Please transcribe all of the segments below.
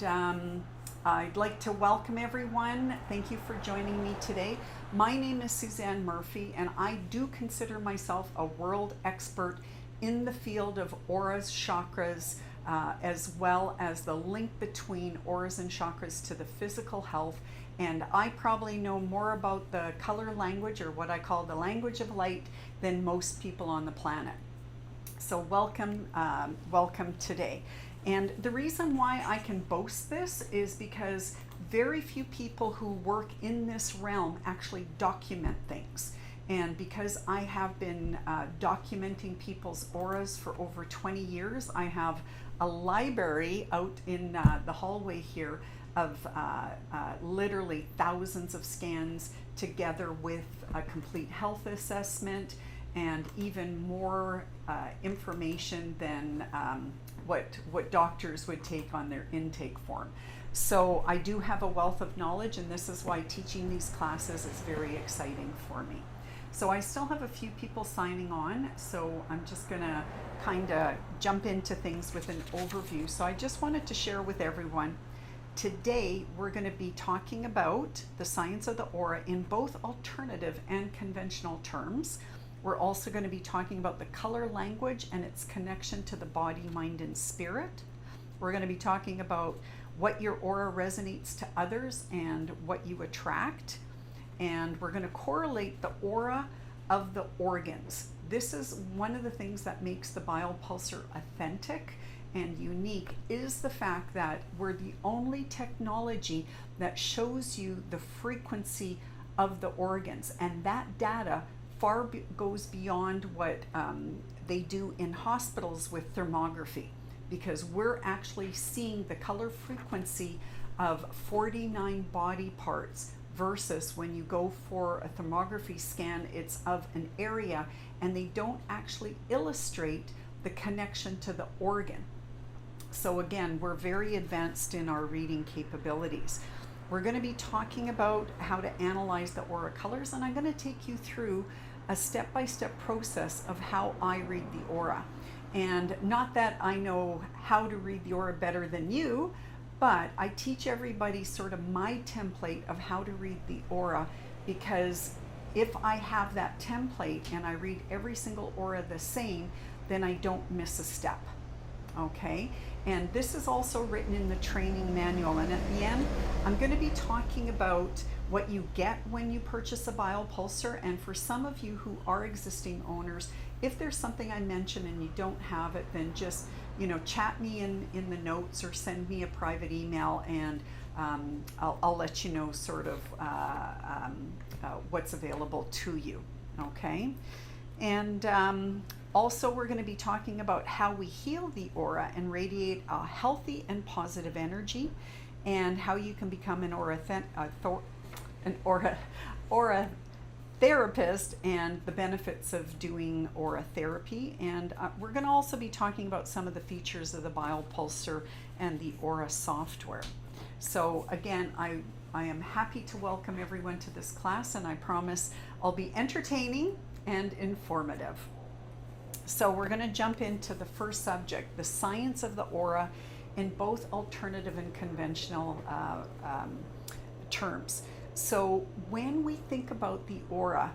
I'd like to welcome everyone. Thank you for joining me today. My name is Susanne Murphy, and I do consider myself a world expert in the field of auras, chakras, as well as the link between auras and chakras to the physical health. And I probably know more about the color language, or what I call the language of light, than most people on the planet. So welcome, welcome today. And the reason why I can boast this is because very few people who work in this realm actually document things. And because I have been documenting people's auras for over 20 years, I have a library out in the hallway here of literally thousands of scans, together with a complete health assessment and even more information than what doctors would take on their intake form. So I do have a wealth of knowledge, and this is why teaching these classes is very exciting for me. So I still have a few people signing on, so I'm just gonna kind of jump into things with an overview. So I just wanted to share with everyone, today we're going to be talking about the science of the aura in both alternative and conventional terms. We're also going to be talking about the color language and its connection to the body, mind, and spirit. We're going to be talking about what your aura resonates to others and what you attract. And we're going to correlate the aura of the organs. This is one of the things that makes the Biopulsar authentic and unique, is the fact that we're the only technology that shows you the frequency of the organs. And that data goes beyond what they do in hospitals with thermography, because we're actually seeing the color frequency of 49 body parts, versus when you go for a thermography scan, it's of an area, and they don't actually illustrate the connection to the organ. So again, we're very advanced in our reading capabilities. We're going to be talking about how to analyze the aura colors, and I'm going to take you through a step-by-step process of how I read the aura. And not that I know how to read the aura better than you, but I teach everybody sort of my template of how to read the aura, because if I have that template and I read every single aura the same, then I don't miss a step. Okay? And this is also written in the training manual. And at the end, I'm going to be talking about what you get when you purchase a Biopulsar. And for some of you who are existing owners, if there's something I mention and you don't have it, then just, chat me in the notes or send me a private email, and I'll let you know sort of what's available to you. Okay? And also, we're going to be talking about how we heal the aura and radiate a healthy and positive energy, and how you can become an aura therapist, and the benefits of doing aura therapy. And we're going to also be talking about some of the features of the Biopulsar and the aura software. So again, I am happy to welcome everyone to this class, and I promise I'll be entertaining and informative. So we're going to jump into the first subject, the science of the aura in both alternative and conventional terms. So when we think about the aura,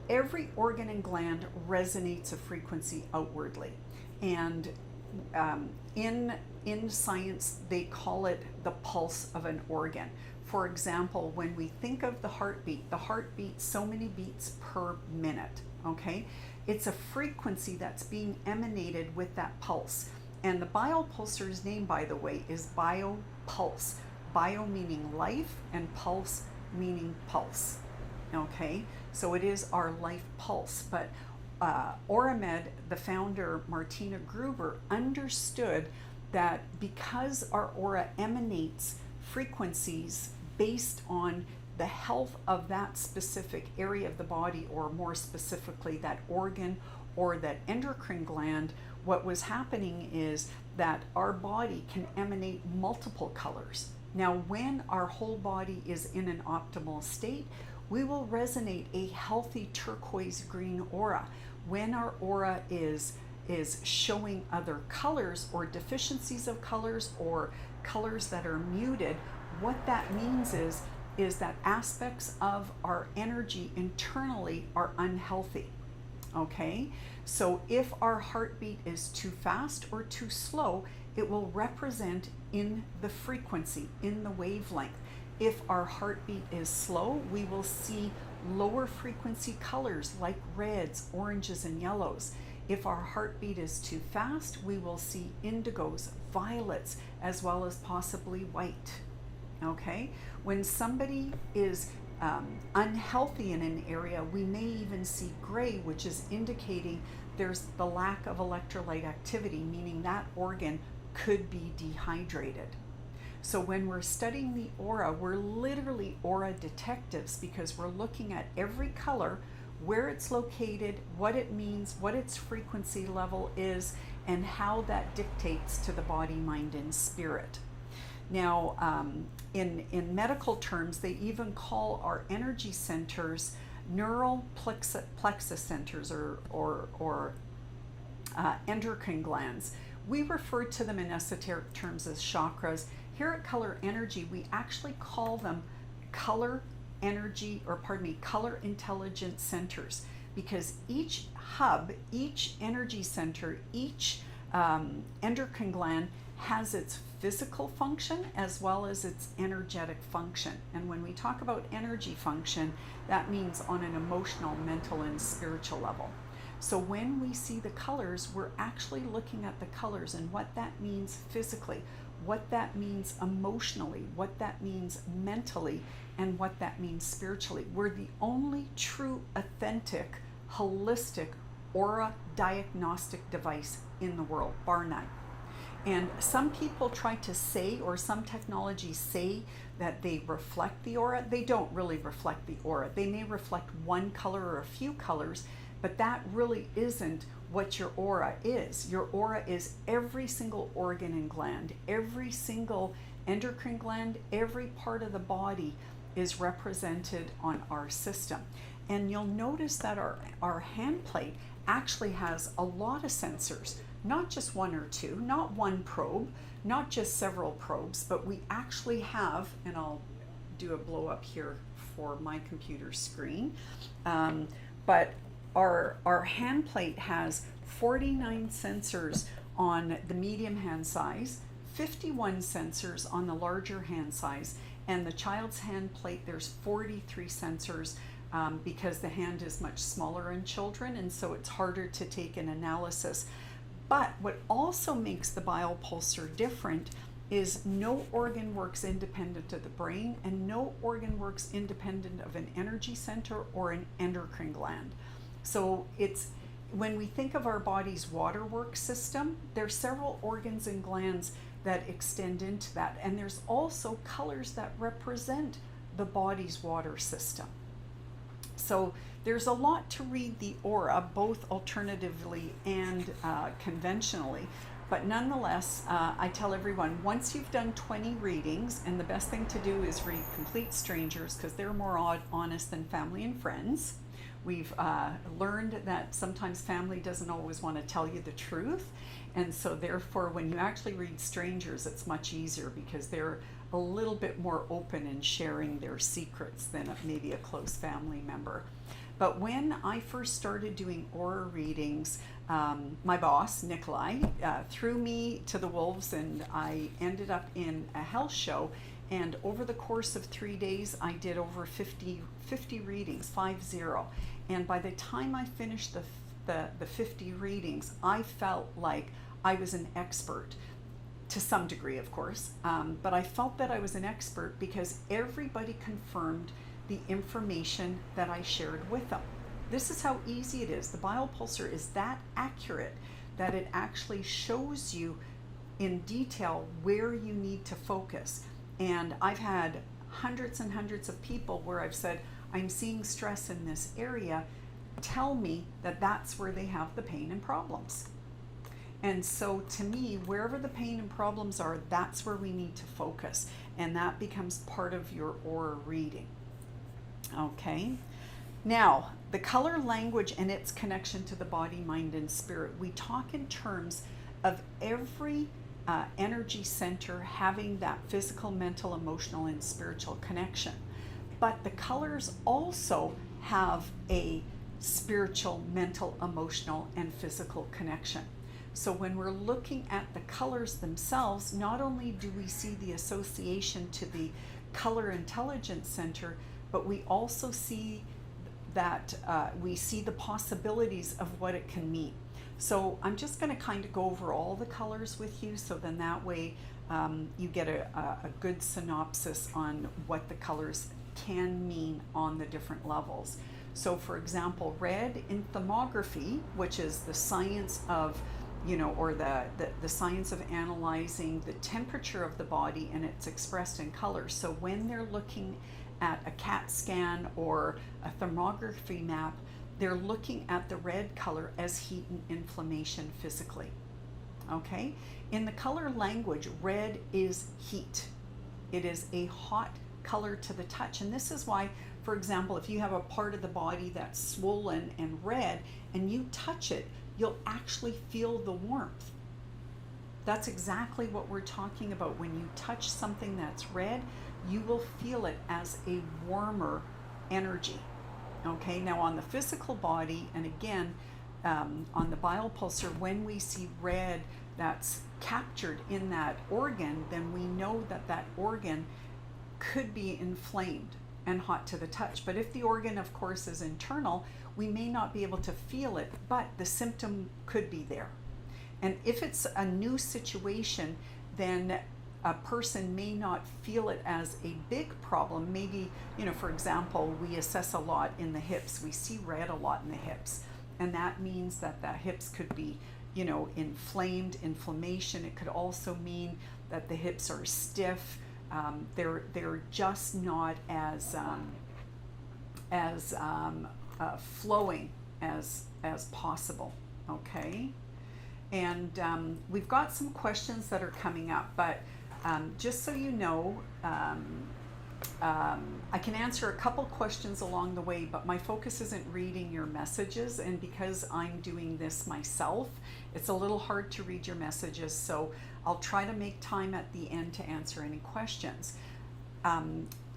every organ and gland resonates a frequency outwardly. And in science, they call it the pulse of an organ. For example, when we think of the heart beats so many beats per minute, okay? It's a frequency that's being emanated with that pulse. And the Biopulsar's name, by the way, is Biopuls. Bio meaning life, and pulse meaning pulse. Okay, so it is our life pulse. But Auramed, the founder, Martina Gruber, understood that because our aura emanates frequencies based on the health of that specific area of the body, or more specifically that organ or that endocrine gland, what was happening is that our body can emanate multiple colors. Now, when our whole body is in an optimal state, we will resonate a healthy turquoise green aura. When our aura is showing other colors or deficiencies of colors or colors that are muted, what that means is that aspects of our energy internally are unhealthy. Okay, so if our heartbeat is too fast or too slow, it will represent in the frequency, in the wavelength. If our heartbeat is slow, we will see lower frequency colors like reds, oranges, and yellows. If our heartbeat is too fast, we will see indigos, violets, as well as possibly white. Okay, when somebody is unhealthy in an area, we may even see gray, which is indicating there's the lack of electrolyte activity, meaning that organ could be dehydrated. So when we're studying the aura, we're literally aura detectives, because we're looking at every color, where it's located, what it means, what its frequency level is, and how that dictates to the body, mind, and spirit. Now, in medical terms, they even call our energy centers neural plexus centers, or endocrine glands. We refer to them in esoteric terms as chakras. Here at Color Energy, we actually call them color intelligence centers, because each hub, each energy center, each endocrine gland has its physical function as well as its energetic function. And when we talk about energy function, that means on an emotional, mental, and spiritual level. So when we see the colors, we're actually looking at the colors and what that means physically, what that means emotionally, what that means mentally, and what that means spiritually. We're the only true, authentic, holistic aura diagnostic device in the world, bar none. And some people try to say, or some technologies say, that they reflect the aura. They don't really reflect the aura. They may reflect one color or a few colors, but that really isn't what your aura is. Your aura is every single organ and gland, every single endocrine gland, every part of the body is represented on our system. And you'll notice that our hand plate actually has a lot of sensors, not just one or two, not one probe, not just several probes, but we actually have, and I'll do a blow up here for my computer screen, but our hand plate has 49 sensors on the medium hand size, 51 sensors on the larger hand size, and the child's hand plate, there's 43 sensors, because the hand is much smaller in children, and so it's harder to take an analysis. But what also makes the Biopulsar different is no organ works independent of the brain, and no organ works independent of an energy center or an endocrine gland. So it's, when we think of our body's waterworks system, there's several organs and glands that extend into that, and there's also colors that represent the body's water system. So there's a lot to read the aura, both alternatively and conventionally, but nonetheless, I tell everyone, once you've done 20 readings, and the best thing to do is read complete strangers, because they're more honest than family and friends. We've learned that sometimes family doesn't always want to tell you the truth, and so therefore when you actually read strangers, it's much easier, because they're a little bit more open in sharing their secrets than maybe a close family member. But when I first started doing aura readings, my boss, Nikolai, threw me to the wolves, and I ended up in a health show. And over the course of 3 days, I did over 50 readings, 50. And by the time I finished the 50 readings, I felt like I was an expert. To some degree, of course, but I felt that I was an expert because everybody confirmed the information that I shared with them. This is how easy it is. The Biopulsar is that accurate that it actually shows you in detail where you need to focus. And I've had hundreds and hundreds of people where I've said, I'm seeing stress in this area. Tell me that that's where they have the pain and problems. And so to me, wherever the pain and problems are, that's where we need to focus. And that becomes part of your aura reading. Okay. Now, the color language and its connection to the body, mind, and spirit. We talk in terms of every energy center having that physical, mental, emotional, and spiritual connection. But the colors also have a spiritual, mental, emotional, and physical connection. So when we're looking at the colors themselves, not only do we see the association to the color intelligence center, but we also see that we see the possibilities of what it can mean. So I'm just going to kind of go over all the colors with you, so then that way you get a good synopsis on what the colors can mean on the different levels. So for example, red in thermography, which is the science of, or the science of analyzing the temperature of the body, and it's expressed in color. So when they're looking at a CAT scan or a thermography map, they're looking at the red color as heat and inflammation physically. Okay? In the color language, red is heat. It is a hot color to the touch. And this is why, for example, if you have a part of the body that's swollen and red and you touch it, you'll actually feel the warmth. That's exactly what we're talking about. When you touch something that's red, you will feel it as a warmer energy. Okay, now on the physical body, and again, on the Biopulsar, when we see red that's captured in that organ, then we know that that organ could be inflamed and hot to the touch. But if the organ, of course, is internal, we may not be able to feel it, but the symptom could be there. And if it's a new situation, then a person may not feel it as a big problem. Maybe, for example, we assess a lot in the hips. We see red a lot in the hips. And that means that the hips could be, inflamed, inflammation. It could also mean that the hips are stiff. They're just not as flowing as possible. Okay. And we've got some questions that are coming up, but just so you know, I can answer a couple questions along the way, but my focus isn't reading your messages, and because I'm doing this myself, it's a little hard to read your messages, so I'll try to make time at the end to answer any questions.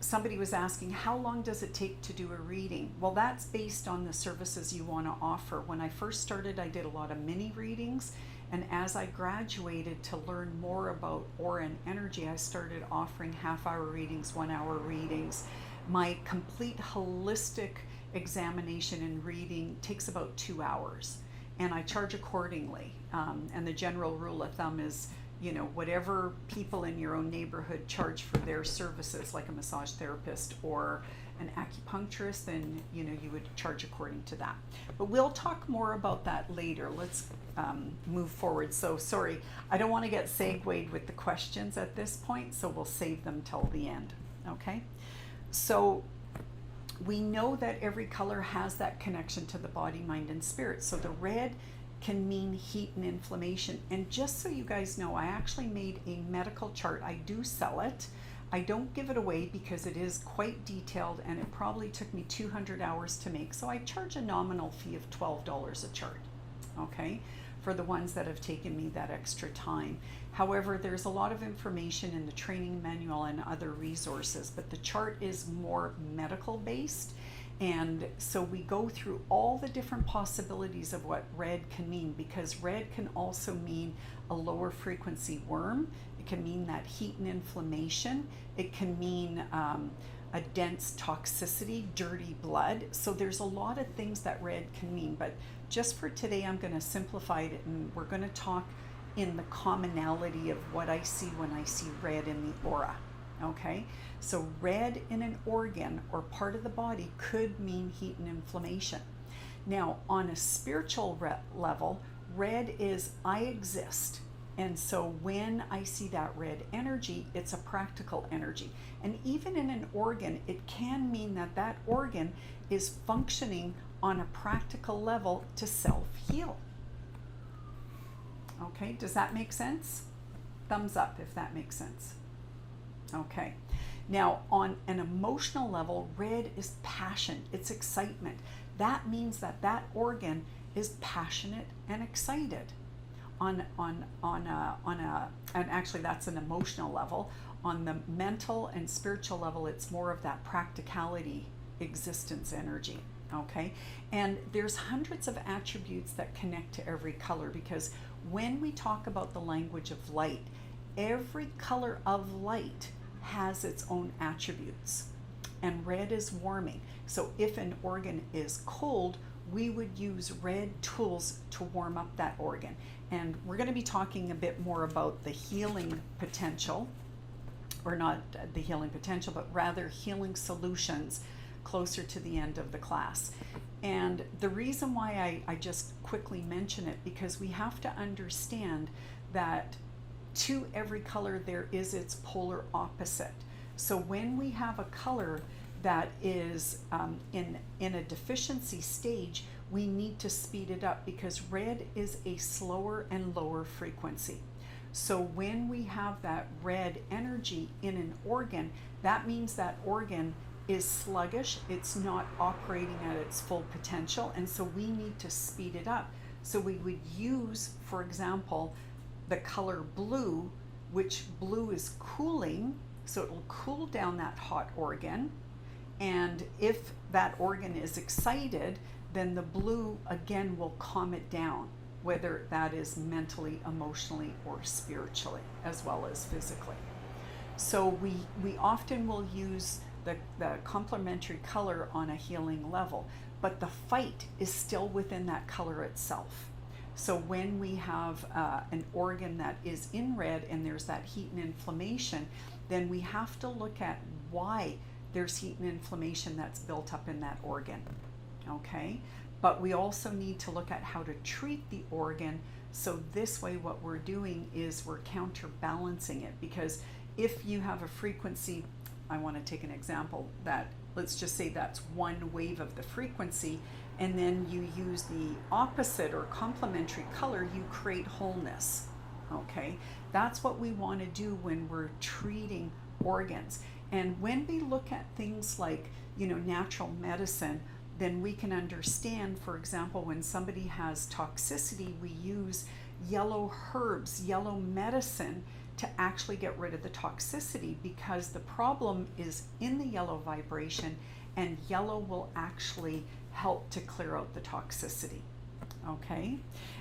Somebody was asking, how long does it take to do a reading? Well, that's based on the services you want to offer. When I first started, I did a lot of mini readings, and as I graduated to learn more about aura and energy, I started offering half-hour readings, 1-hour readings. My complete holistic examination and reading takes about 2 hours, and I charge accordingly. And the general rule of thumb is, whatever people in your own neighborhood charge for their services, like a massage therapist or an acupuncturist, then you would charge according to that. But we'll talk more about that later. Let's move forward. So sorry, I don't want to get segued with the questions at this point, so we'll save them till the end. Okay, so we know that every color has that connection to the body, mind, and spirit. So the red can mean heat and inflammation. And just so you guys know, I actually made a medical chart. I do sell it. I don't give it away because it is quite detailed, and it probably took me 200 hours to make. So I charge a nominal fee of $12 a chart, okay, for the ones that have taken me that extra time. However, there's a lot of information in the training manual and other resources, but the chart is more medical based. And so we go through all the different possibilities of what red can mean, because red can also mean a lower frequency worm. It can mean that heat and inflammation. It can mean a dense toxicity, dirty blood. So there's a lot of things that red can mean, but just for today, I'm going to simplify it, and we're going to talk in the commonality of what I see when I see red in the aura. Okay, so red in an organ or part of the body could mean heat and inflammation. Now, on a spiritual level, red is I exist. And so when I see that red energy, it's a practical energy. And even in an organ, it can mean that that organ is functioning on a practical level to self-heal. Okay, does that make sense? Thumbs up if that makes sense. Okay, now on an emotional level, red is passion, it's excitement. That means that that organ is passionate and excited. and actually that's an emotional level. On the mental and spiritual level, it's more of that practicality, existence energy. Okay, and there's hundreds of attributes that connect to every color, because when we talk about the language of light, every color of light has its own attributes. And red is warming. So if an organ is cold, we would use red tools to warm up that organ. And we're going to be talking a bit more about the healing potential, or not the healing potential, but rather healing solutions closer to the end of the class. And the reason why I just quickly mention it, because we have to understand that to every color there is its polar opposite. So when we have a color that is in a deficiency stage, we need to speed it up, because red is a slower and lower frequency. So when we have that red energy in an organ, that means that organ is sluggish, it's not operating at its full potential, and so we need to speed it up. So we would use, for example, the color blue, which blue is cooling, so it will cool down that hot organ. And if that organ is excited, then the blue again will calm it down, whether that is mentally, emotionally, or spiritually, as well as physically. So we often will use the complementary color on a healing level, but the fight is still within that color itself. So when we have an organ that is in red and there's that heat and inflammation, then we have to look at why there's heat and inflammation that's built up in that organ, okay? But we also need to look at how to treat the organ. So this way what we're doing is we're counterbalancing it, because if you have a frequency, I want to take an example that, let's just say that's one wave of the frequency, and then you use the opposite or complementary color, you create wholeness, okay? That's what we want to do when we're treating organs. And when we look at things like, natural medicine, then we can understand, for example, when somebody has toxicity, we use yellow herbs, yellow medicine to actually get rid of the toxicity, because the problem is in the yellow vibration, and yellow will actually help to clear out the toxicity. Okay,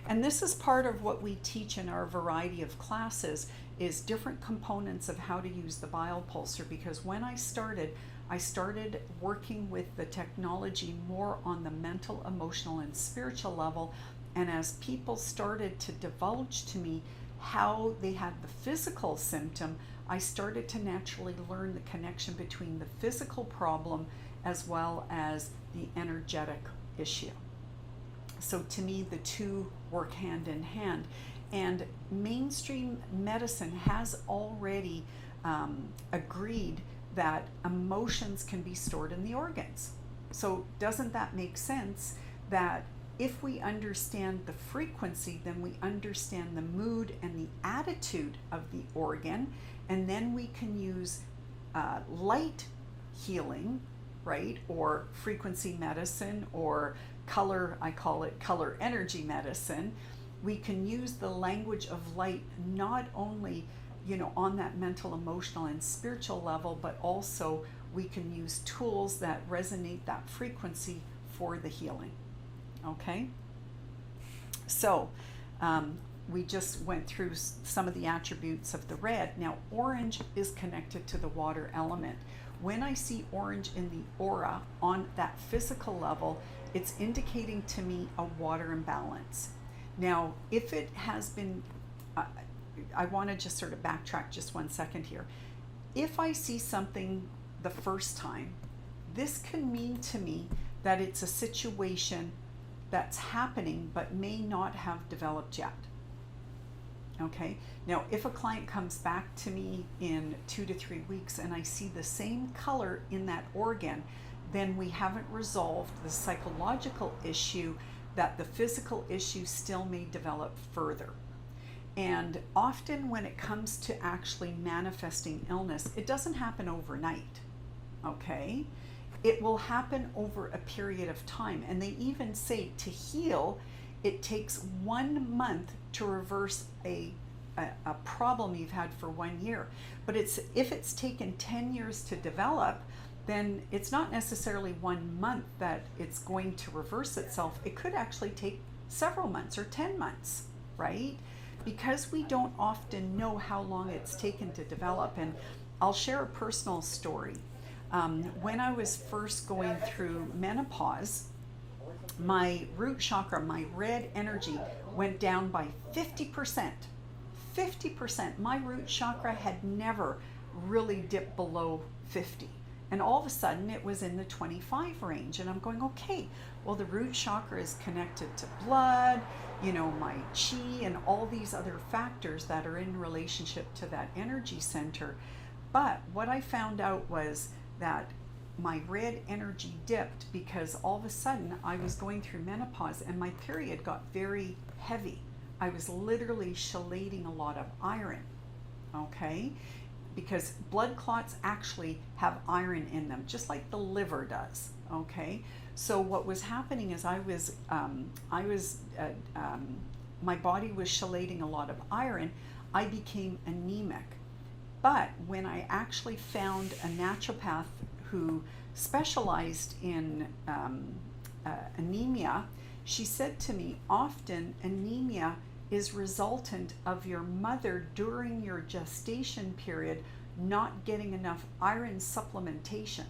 and this is part of what we teach in our variety of classes, is different components of how to use the Biopulsar, because when I started working with the technology more on the mental, emotional, and spiritual level, and as people started to divulge to me how they had the physical symptom, I started to naturally learn the connection between the physical problem as well as the energetic issue. So to me, the two work hand in hand. And mainstream medicine has already agreed that emotions can be stored in the organs. So doesn't that make sense that if we understand the frequency, then we understand the mood and the attitude of the organ, and then we can use light healing, right, or frequency medicine, or color, I call it color energy medicine. We can use the language of light not only, on that mental, emotional, and spiritual level, but also we can use tools that resonate that frequency for the healing. Okay, so we just went through some of the attributes of the red. Now orange is connected to the water element. When I see orange in the aura on that physical level, it's indicating to me a water imbalance. Now if it has been, I want to just sort of backtrack just 1 second here. If I see something the first time, this can mean to me that it's a situation that's happening but may not have developed yet. Okay, now if a client comes back to me in 2 to 3 weeks and I see the same color in that organ, then we haven't resolved the psychological issue, that the physical issue still may develop further. And often when it comes to actually manifesting illness, it doesn't happen overnight, okay? It will happen over a period of time. And they even say to heal, it takes 1 month to reverse a problem you've had for 1 year. But if it's taken 10 years to develop, then it's not necessarily 1 month that it's going to reverse itself. It could actually take several months or 10 months, right? Because we don't often know how long it's taken to develop. And I'll share a personal story. When I was first going through menopause, my root chakra, my red energy, went down by 50%. 50%. My root chakra had never really dipped below 50. And all of a sudden it was in the 25 range. And I'm going, okay, well, the root chakra is connected to blood, you know, my chi and all these other factors that are in relationship to that energy center. But what I found out was that my red energy dipped because all of a sudden I was going through menopause and my period got very heavy. I was literally chelating a lot of iron, okay? Because blood clots actually have iron in them, just like the liver does, okay? So what was happening is my body was chelating a lot of iron. I became anemic. But when I actually found a naturopath who specialized in anemia, she said to me, often anemia is resultant of your mother during your gestation period not getting enough iron supplementation.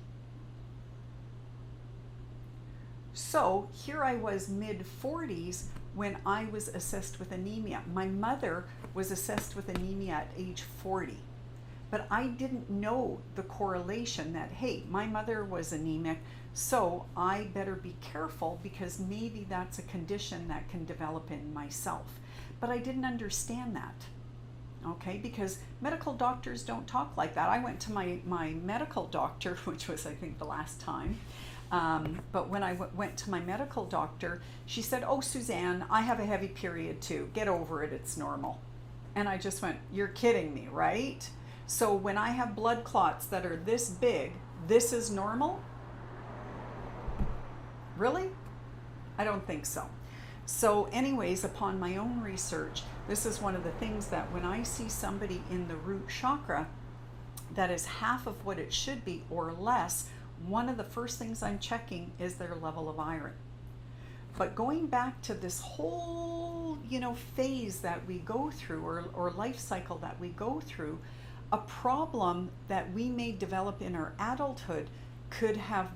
So here I was mid-40s when I was assessed with anemia. My mother was assessed with anemia at age 40. But I didn't know the correlation that, hey, my mother was anemic, so I better be careful because maybe that's a condition that can develop in myself. But I didn't understand that, okay? Because medical doctors don't talk like that. I went to my medical doctor, which was, I think, the last time. But when I went to my medical doctor, she said, oh, Susanne, I have a heavy period too. Get over it, it's normal. And I just went, you're kidding me, right? So when I have blood clots that are this big, this is normal? Really? I don't think so. So anyways, upon my own research, this is one of the things that when I see somebody in the root chakra that is half of what it should be or less, one of the first things I'm checking is their level of iron. But going back to this whole, phase that we go through or life cycle that we go through, a problem that we may develop in our adulthood could have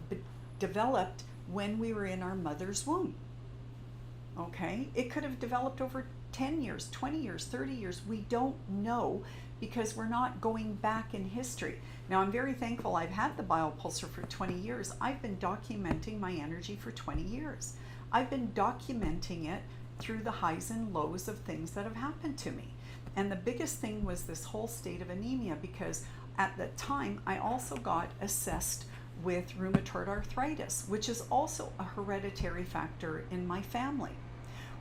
developed when we were in our mother's womb. Okay? It could have developed over 10 years, 20 years, 30 years. We don't know because we're not going back in history. Now, I'm very thankful I've had the Biopulsar for 20 years. I've been documenting my energy for 20 years. I've been documenting it through the highs and lows of things that have happened to me. And the biggest thing was this whole state of anemia because at the time I also got assessed with rheumatoid arthritis, which is also a hereditary factor in my family.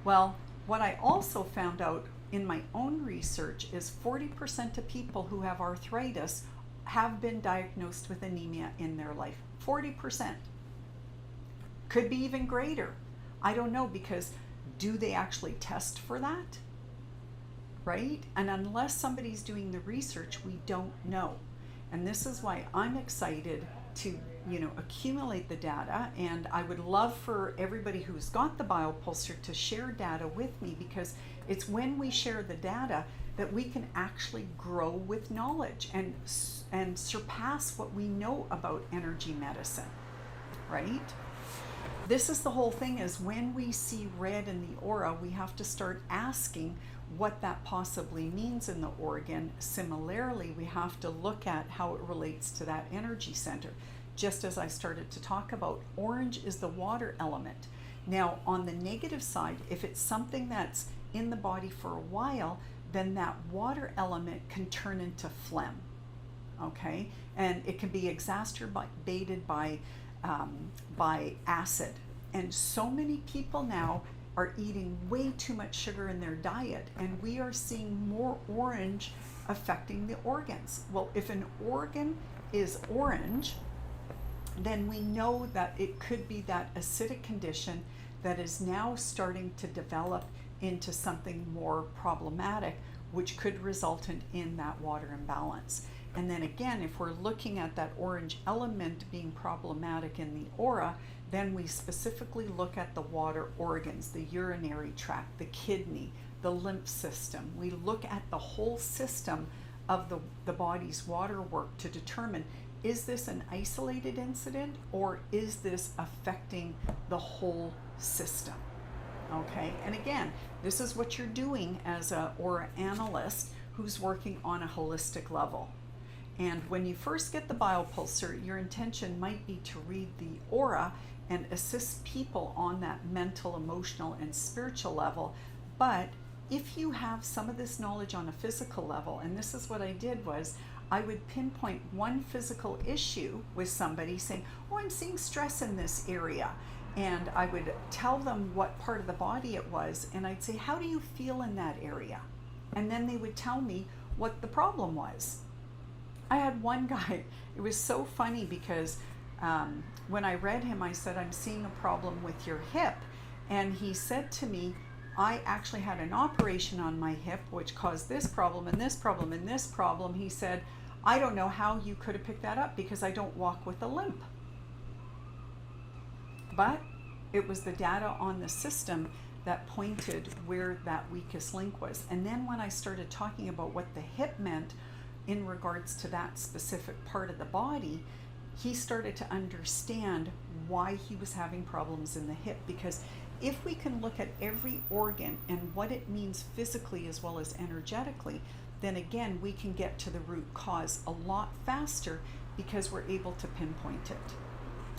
Well, what I also found out in my own research is 40% of people who have arthritis have been diagnosed with anemia in their life. 40%. Could be even greater. I don't know, because do they actually test for that? Right? And unless somebody's doing the research, we don't know. And this is why I'm excited to, accumulate the data. And I would love for everybody who's got the Biopulsar to share data with me, because it's when we share the data that we can actually grow with knowledge and surpass what we know about energy medicine, right? This is the whole thing, is when we see red in the aura, we have to start asking what that possibly means in the organ. Similarly, we have to look at how it relates to that energy center. Just as I started to talk about, orange is the water element. Now, on the negative side, if it's something that's in the body for a while, then that water element can turn into phlegm, okay? And it can be exacerbated by acid. And so many people now are eating way too much sugar in their diet, and we are seeing more orange affecting the organs. Well, if an organ is orange, then we know that it could be that acidic condition that is now starting to develop into something more problematic, which could result in that water imbalance. And then again, if we're looking at that orange element being problematic in the aura, then we specifically look at the water organs, the urinary tract, the kidney, the lymph system. We look at the whole system of the body's water work to determine, is this an isolated incident or is this affecting the whole system? Okay, and again, this is what you're doing as an aura analyst who's working on a holistic level. And when you first get the Biopulsar, your intention might be to read the aura and assist people on that mental, emotional, and spiritual level. But if you have some of this knowledge on a physical level, and this is what I did, was I would pinpoint one physical issue with somebody saying, oh, I'm seeing stress in this area. And I would tell them what part of the body it was, and I'd say, how do you feel in that area? And then they would tell me what the problem was. I had one guy, it was so funny because when I read him, I said, I'm seeing a problem with your hip. And he said to me, I actually had an operation on my hip, which caused this problem and this problem and this problem. He said, I don't know how you could have picked that up because I don't walk with a limp. But it was the data on the system that pointed where that weakest link was. And then when I started talking about what the hip meant in regards to that specific part of the body, he started to understand why he was having problems in the hip. Because if we can look at every organ and what it means physically as well as energetically, then again, we can get to the root cause a lot faster because we're able to pinpoint it.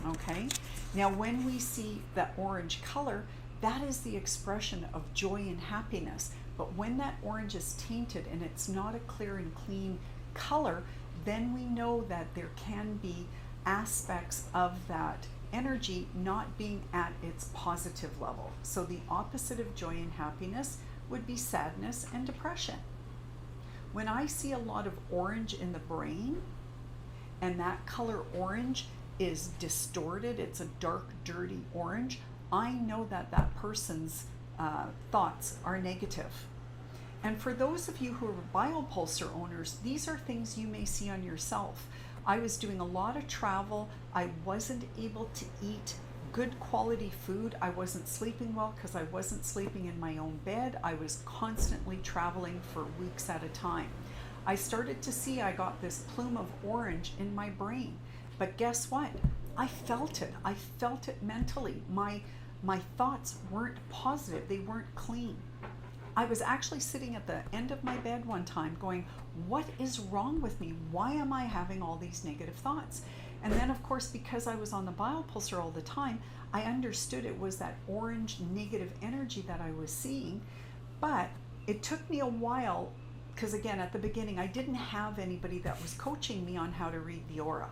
Okay, now when we see that orange color, that is the expression of joy and happiness. But when that orange is tainted and it's not a clear and clean color, then we know that there can be aspects of that energy not being at its positive level. So the opposite of joy and happiness would be sadness and depression. When I see a lot of orange in the brain, and that color orange is distorted, it's a dark, dirty orange, I know that that person's thoughts are negative. And for those of you who are Biopulsar owners, these are things you may see on yourself. I was doing a lot of travel. I wasn't able to eat good quality food. I wasn't sleeping well because I wasn't sleeping in my own bed. I was constantly traveling for weeks at a time. I started to see I got this plume of orange in my brain. But guess what? I felt it. I felt it mentally. My thoughts weren't positive. They weren't clean. I was actually sitting at the end of my bed one time going, what is wrong with me? Why am I having all these negative thoughts? And then, of course, because I was on the Biopulsar all the time, I understood it was that orange negative energy that I was seeing. But it took me a while because, again, at the beginning, I didn't have anybody that was coaching me on how to read the aura.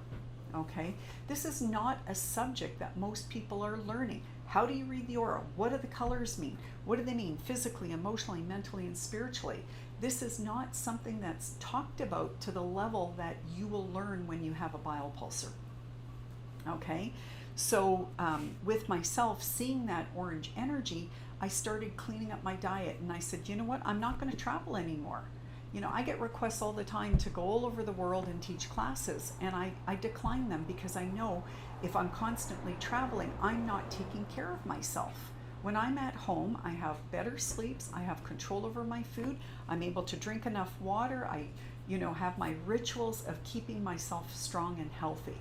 Okay, this is not a subject that most people are learning. How do you read the aura? What do the colors mean? What do they mean physically, emotionally, mentally, and spiritually? This is not something that's talked about to the level that you will learn when you have a Biopulsar. Okay, so with myself seeing that orange energy, I started cleaning up my diet, and I said, you know what? I'm not going to travel anymore. You know, I get requests all the time to go all over the world and teach classes, and I decline them because I know if I'm constantly traveling, I'm not taking care of myself. When I'm at home, I have better sleeps, I have control over my food, I'm able to drink enough water, I have my rituals of keeping myself strong and healthy.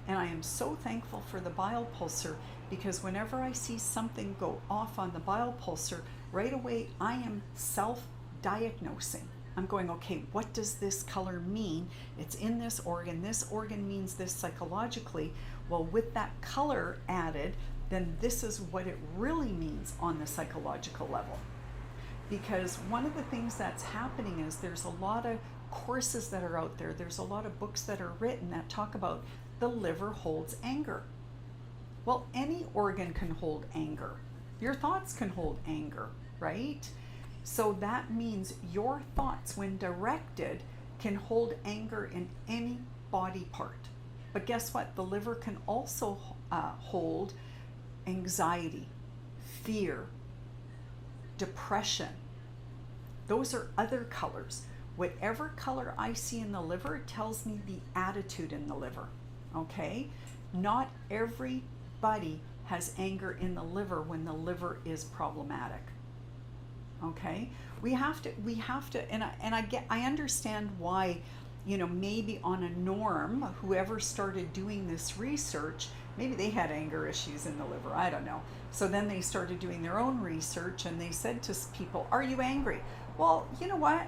And I am so thankful for the Biopulsar because whenever I see something go off on the Biopulsar, right away I am self-diagnosing. I'm going, okay, what does this color mean? It's in this organ means this psychologically. Well, with that color added, then this is what it really means on the psychological level. Because one of the things that's happening is there's a lot of courses that are out there, there's a lot of books that are written that talk about the liver holds anger. Well, any organ can hold anger. Your thoughts can hold anger, right? So that means your thoughts, when directed, can hold anger in any body part. But guess what? The liver can also hold anxiety, fear, depression. Those are other colors. Whatever color I see in the liver tells me the attitude in the liver, okay? Not everybody has anger in the liver when the liver is problematic, okay? We have to, and I understand why, you know, maybe on a norm, whoever started doing this research, maybe they had anger issues in the liver, I don't know. So then they started doing their own research and they said to people, are you angry? Well, you know what?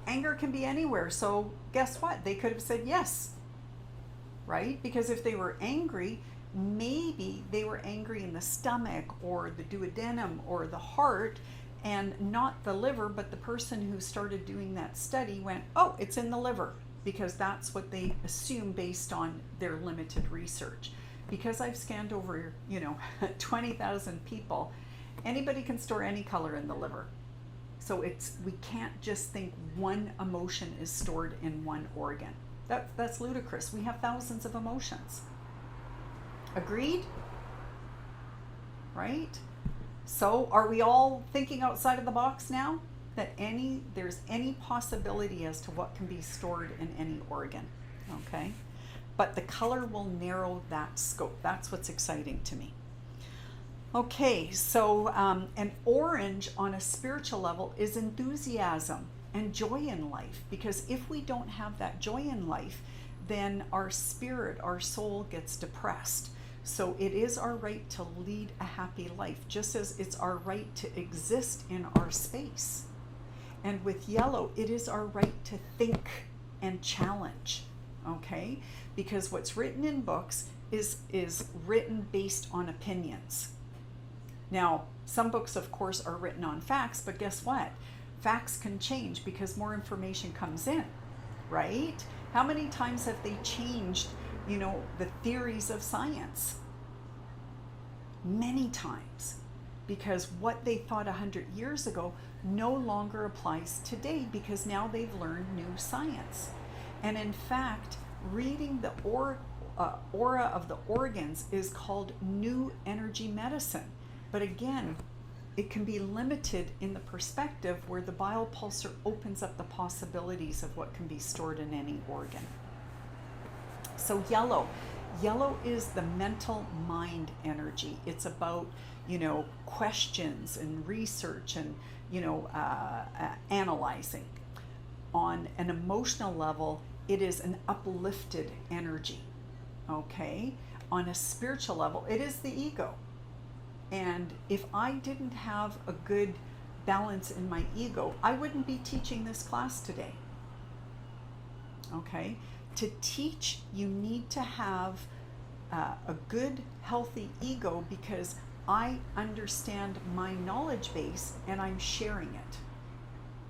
Anger can be anywhere. So guess what? They could have said yes, right? Because if they were angry, maybe they were angry in the stomach or the duodenum or the heart, and not the liver, but the person who started doing that study went, oh, it's in the liver, because that's what they assume based on their limited research. Because I've scanned over, you know, 20,000 people, anybody can store any color in the liver. So we can't just think one emotion is stored in one organ. That's ludicrous. We have thousands of emotions. Agreed? Right? So are we all thinking outside of the box now? That there's any possibility as to what can be stored in any organ, okay? But the color will narrow that scope. That's what's exciting to me. Okay, so an orange on a spiritual level is enthusiasm and joy in life, because if we don't have that joy in life, then our spirit, our soul gets depressed. So it is our right to lead a happy life, just as it's our right to exist in our space. And with yellow, it is our right to think and challenge, okay? Because what's written in books is written based on opinions. Now, some books, of course, are written on facts, but guess what? Facts can change because more information comes in, right? How many times have they changed, you know, the theories of science? Many times, because what they thought 100 years ago no longer applies today, because now they've learned new science. And in fact, reading the aura of the organs is called new energy medicine. But again, it can be limited in the perspective where the biopulsar opens up the possibilities of what can be stored in any organ. So yellow is the mental mind energy. It's about, you know, questions and research and, you know, analyzing. On an emotional level, it is an uplifted energy, okay? On a spiritual level, it is the ego. And if I didn't have a good balance in my ego, I wouldn't be teaching this class today. Okay? To teach, you need to have a good, healthy ego, because I understand my knowledge base and I'm sharing it,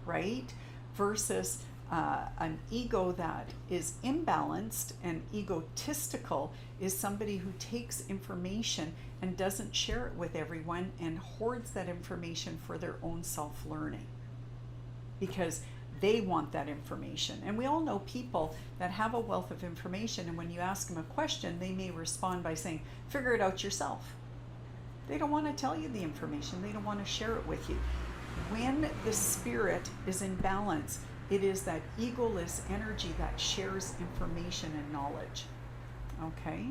right? Versus an ego that is imbalanced and egotistical is somebody who takes information and doesn't share it with everyone and hoards that information for their own self-learning, because they want that information. And we all know people that have a wealth of information, and when you ask them a question, they may respond by saying, figure it out yourself. They don't want to tell you the information. They don't want to share it with you. When the spirit is in balance, it is that egoless energy that shares information and knowledge. Okay?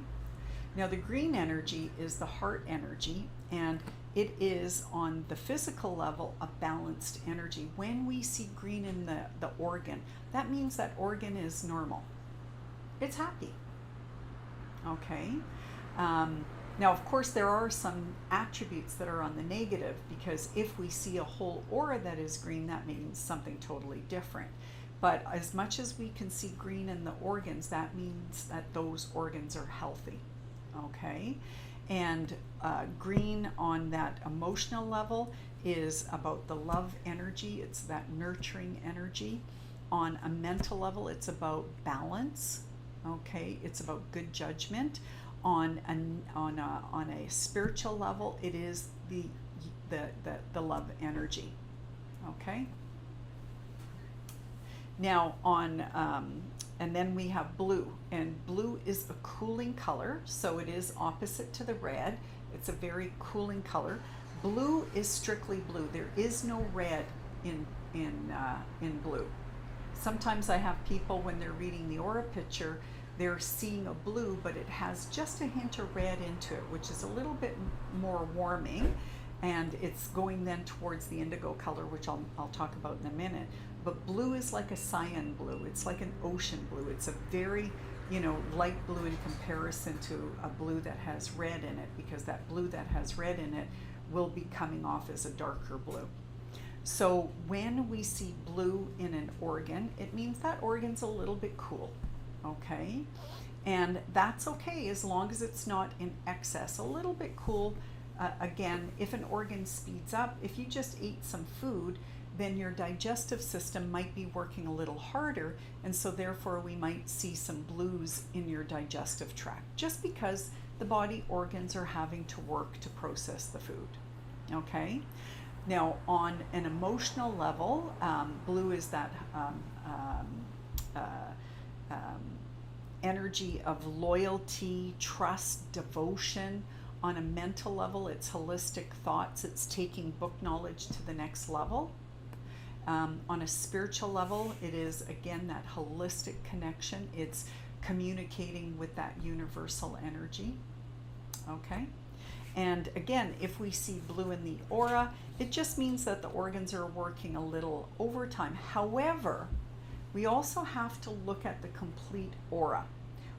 Now the green energy is the heart energy, and it is on the physical level a balanced energy. When we see green in the organ, that means that organ is normal. It's happy. Okay? Now, of course, there are some attributes that are on the negative, because if we see a whole aura that is green, that means something totally different. But as much as we can see green in the organs, that means that those organs are healthy. Okay? And green on that emotional level is about the love energy. It's that nurturing energy. On a mental level, it's about balance. Okay? It's about good judgment. On a spiritual level, it is the love energy. Okay? Now and then we have blue, and blue is a cooling color, so it is opposite to the red. It's a very cooling color. Blue is strictly blue. There is no red in blue. Sometimes I have people, when they're reading the aura picture, they're seeing a blue, but it has just a hint of red into it, which is a little bit more warming, and it's going then towards the indigo color, which I'll talk about in a minute. But blue is like a cyan blue. It's like an ocean blue. It's a very, light blue in comparison to a blue that has red in it, because that blue that has red in it will be coming off as a darker blue. So when we see blue in an organ, it means that organ's a little bit cool, okay? And that's okay as long as it's not in excess. A little bit cool, again, if an organ speeds up, if you just ate some food, then your digestive system might be working a little harder, and so therefore we might see some blues in your digestive tract, just because the body organs are having to work to process the food, okay? Now, on an emotional level, blue is that energy of loyalty, trust, devotion. On a mental level, it's holistic thoughts. It's taking book knowledge to the next level. On a spiritual level, it is, again, that holistic connection. It's communicating with that universal energy, okay? And again, if we see blue in the aura, it just means that the organs are working a little overtime. However, we also have to look at the complete aura.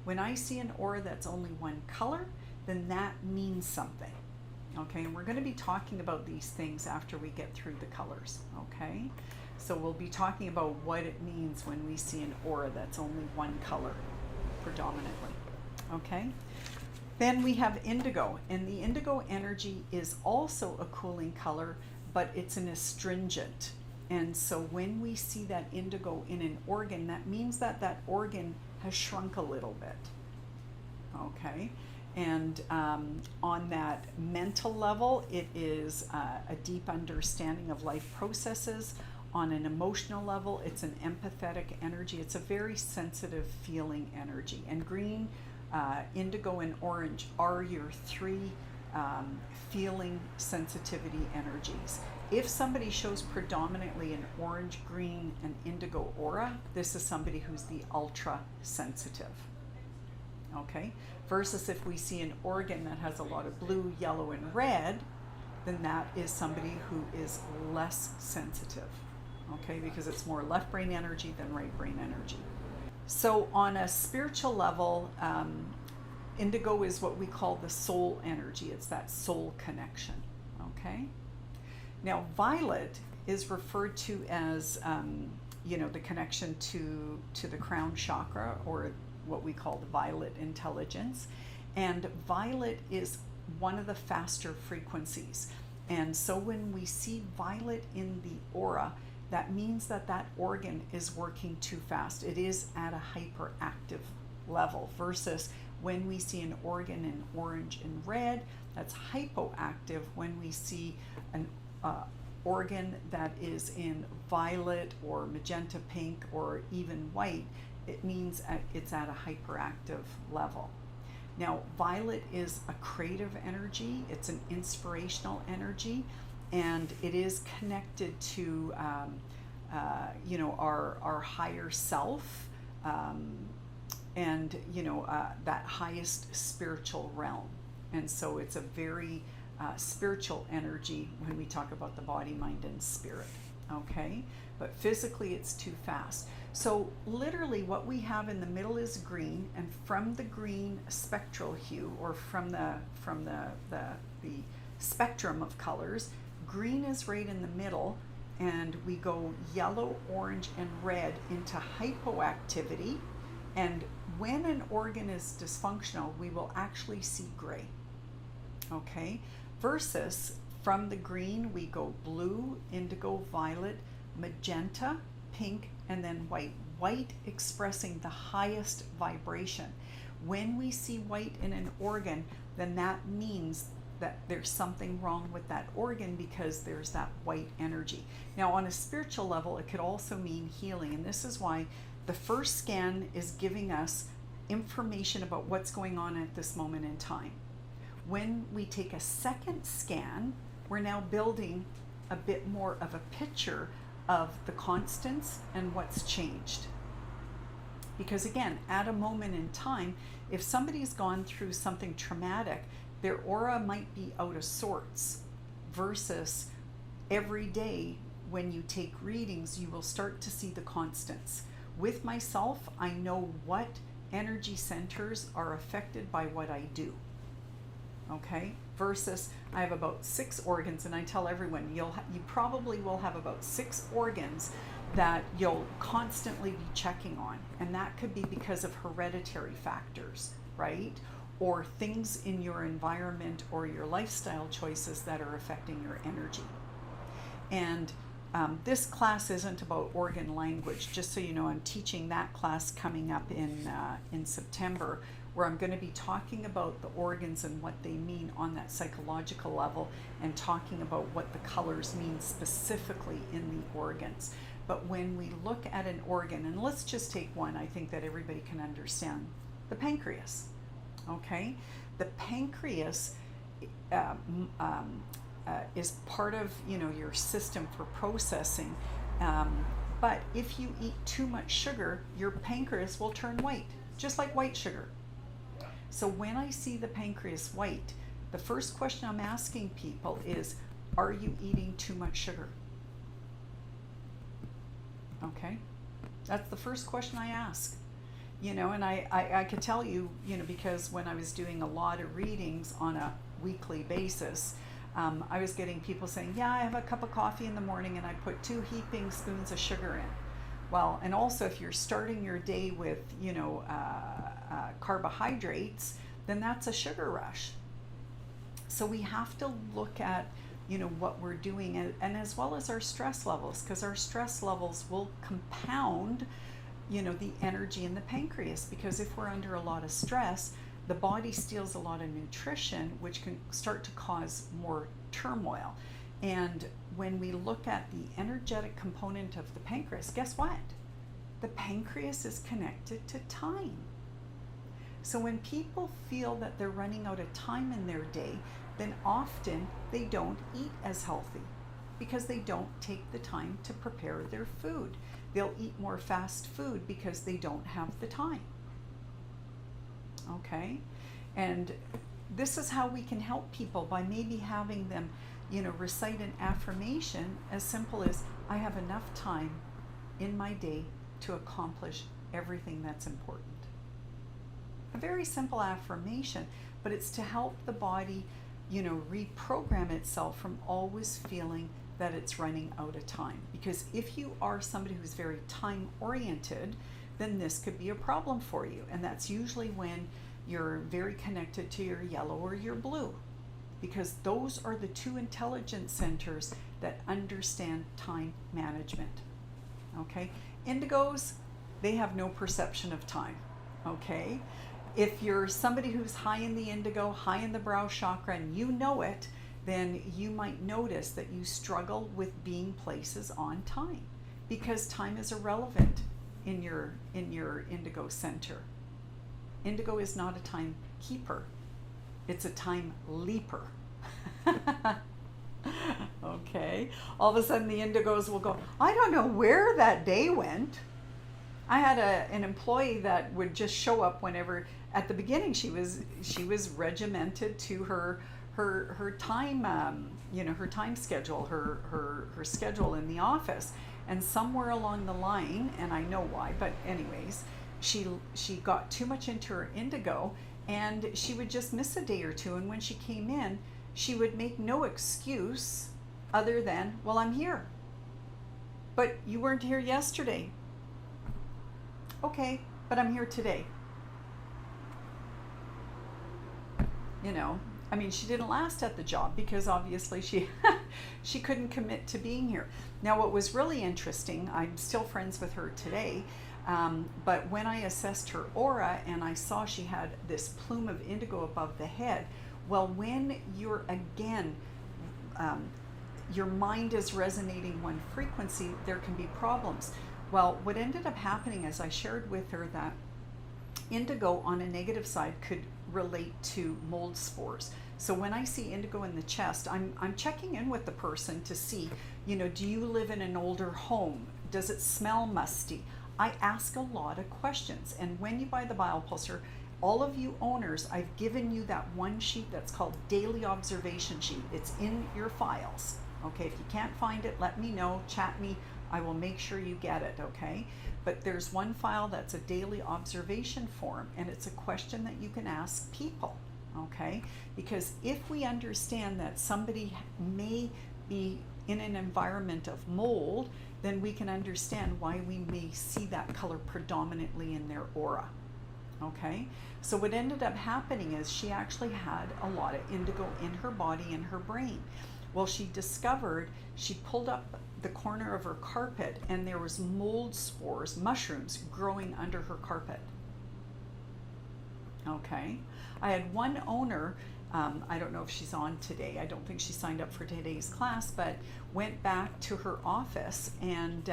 When I see an aura that's only one color, then that means something. Okay, and we're going to be talking about these things after we get through the colors, okay? So we'll be talking about what it means when we see an aura that's only one color predominantly, okay? Then we have indigo, and the indigo energy is also a cooling color, but it's an astringent. And so when we see that indigo in an organ, that means that that organ has shrunk a little bit, okay? And on that mental level, it is a deep understanding of life processes. On an emotional level, it's an empathetic energy. It's a very sensitive feeling energy. And green, indigo, and orange are your three feeling sensitivity energies. If somebody shows predominantly an orange, green, and indigo aura, this is somebody who's the ultra sensitive, okay? Versus if we see an organ that has a lot of blue, yellow, and red, then that is somebody who is less sensitive, okay? Because it's more left brain energy than right brain energy. So on a spiritual level, indigo is what we call the soul energy. It's that soul connection, okay? Now, violet is referred to as, the connection to the crown chakra, or what we call the violet intelligence. And violet is one of the faster frequencies. And so when we see violet in the aura, that means that that organ is working too fast. It is at a hyperactive level, versus when we see an organ in orange and red, that's hypoactive. When we see an organ that is in violet or magenta pink or even white, it means it's at a hyperactive level. Now, violet is a creative energy. It's an inspirational energy, and it is connected to our higher self, and that highest spiritual realm. And so it's a very spiritual energy when we talk about the body, mind, and spirit, okay? But physically it's too fast. So literally what we have in the middle is green, and from the green spectral hue, or from the spectrum of colors, green is right in the middle, and we go yellow, orange, and red into hypoactivity. And when an organ is dysfunctional, we will actually see gray, okay? Versus from the green, we go blue, indigo, violet, magenta, pink, and then white. White expressing the highest vibration. When we see white in an organ, then that means that there's something wrong with that organ, because there's that white energy. Now, on a spiritual level, it could also mean healing, and this is why the first scan is giving us information about what's going on at this moment in time. When we take a second scan, we're now building a bit more of a picture of the constants and what's changed. Because again, at a moment in time, if somebody's gone through something traumatic, their aura might be out of sorts, versus every day when you take readings, you will start to see the constants. With myself, I know what energy centers are affected by what I do. Okay, versus I have about 6 organs, and I tell everyone you probably will have about 6 organs that you'll constantly be checking on, and that could be because of hereditary factors, right? Or things in your environment or your lifestyle choices that are affecting your energy. And this class isn't about organ language. Just so you know, I'm teaching that class coming up in September, where I'm going to be talking about the organs and what they mean on that psychological level, and talking about what the colors mean specifically in the organs. But when we look at an organ, and let's just take one I think that everybody can understand, the pancreas. Okay, the pancreas is part of, you know, your system for processing. But if you eat too much sugar, your pancreas will turn white, just like white sugar. So when I see the pancreas white, the first question I'm asking people is, are you eating too much sugar? Okay, that's the first question I ask. You know, and I could tell you, you know, because when I was doing a lot of readings on a weekly basis, I was getting people saying, yeah, I have a cup of coffee in the morning and I put 2 heaping spoons of sugar in. Well, and also if you're starting your day with, you know, carbohydrates, then that's a sugar rush. So we have to look at, you know, what we're doing, and as well as our stress levels, because our stress levels will compound, you know, the energy in the pancreas. Because if we're under a lot of stress, the body steals a lot of nutrition, which can start to cause more turmoil. And when we look at the energetic component of the pancreas, guess what? The pancreas is connected to time. So when people feel that they're running out of time in their day, then often they don't eat as healthy because they don't take the time to prepare their food. They'll eat more fast food because they don't have the time. Okay? And this is how we can help people, by maybe having them, you know, recite an affirmation as simple as, I have enough time in my day to accomplish everything that's important. A very simple affirmation, but it's to help the body, you know, reprogram itself from always feeling that it's running out of time. Because if you are somebody who's very time oriented, then this could be a problem for you. And that's usually when you're very connected to your yellow or your blue, because those are the 2 intelligence centers that understand time management. Okay, indigos, they have no perception of time. Okay, if you're somebody who's high in the indigo, high in the brow chakra, and you know it, then you might notice that you struggle with being places on time, because time is irrelevant in your indigo center. Indigo is not a time keeper, it's a time leaper. Okay, all of a sudden the indigos will go, I don't know where that day went. I had an employee that would just show up whenever. At the beginning, she was regimented to her time, you know, her time schedule, her schedule in the office. And somewhere along the line, and I know why, but anyways, she got too much into her indigo, and she would just miss a day or 2. And when she came in, she would make no excuse other than, well, I'm here, but you weren't here yesterday. Okay, but I'm here today. You know, I mean, she didn't last at the job because obviously she couldn't commit to being here. Now, what was really interesting, I'm still friends with her today, but when I assessed her aura and I saw she had this plume of indigo above the head, well, when you're, again, your mind is resonating one frequency, there can be problems. Well, what ended up happening is I shared with her that Indigo on a negative side could relate to mold spores. So when I see indigo in the chest, I'm checking in with the person to see, you know, do you live in an older home? Does it smell musty? I ask a lot of questions. And when you buy the Biopulsar, all of you owners, I've given you that one sheet that's called Daily Observation Sheet. It's in your files. Okay, if you can't find it, let me know, chat me. I will make sure you get it, okay? But there's one file that's a daily observation form, and it's a question that you can ask people, okay? Because if we understand that somebody may be in an environment of mold, then we can understand why we may see that color predominantly in their aura, okay? So what ended up happening is she actually had a lot of indigo in her body and her brain. Well, she discovered, she pulled up the corner of her carpet and there was mold spores, mushrooms growing under her carpet. Okay. I had one owner, I don't know if she's on today, I don't think she signed up for today's class, but went back to her office and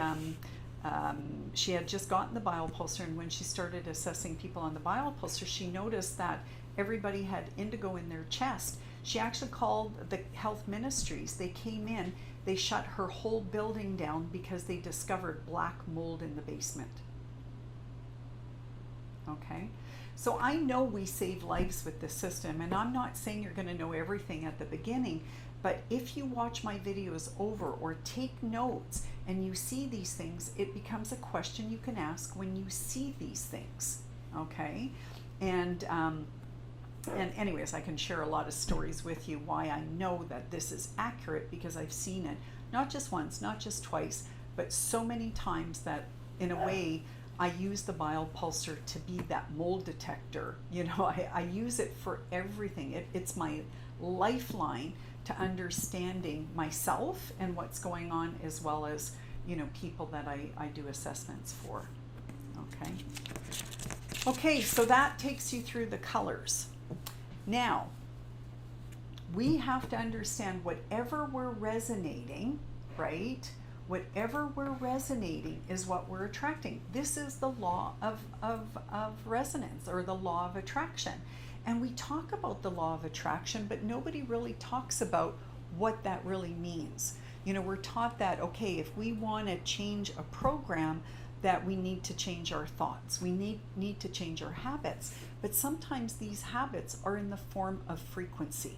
she had just gotten the Biopulsar, and when she started assessing people on the Biopulsar, she noticed that everybody had indigo in their chest. She actually called the health ministries. They came in, they shut her whole building down because they discovered black mold in the basement. Okay, so I know we save lives with this system, and I'm not saying you're going to know everything at the beginning, but if you watch my videos over or take notes and you see these things, it becomes a question you can ask when you see these things. Okay, and anyways, I can share a lot of stories with you why I know that this is accurate, because I've seen it not just once, not just twice, but so many times that in a way I use the Biopulsar to be that mold detector. You know, I use it for everything. It's my lifeline to understanding myself and what's going on, as well as, you know, people that I do assessments for. Okay. Okay, so that takes you through the colors. Now, we have to understand whatever we're resonating, right? Whatever we're resonating is what we're attracting. This is the law of resonance, or the law of attraction. And we talk about the law of attraction, but nobody really talks about what that really means. You know, we're taught that, okay, if we want to change a program, that we need to change our thoughts. We need to change our habits. But sometimes these habits are in the form of frequency.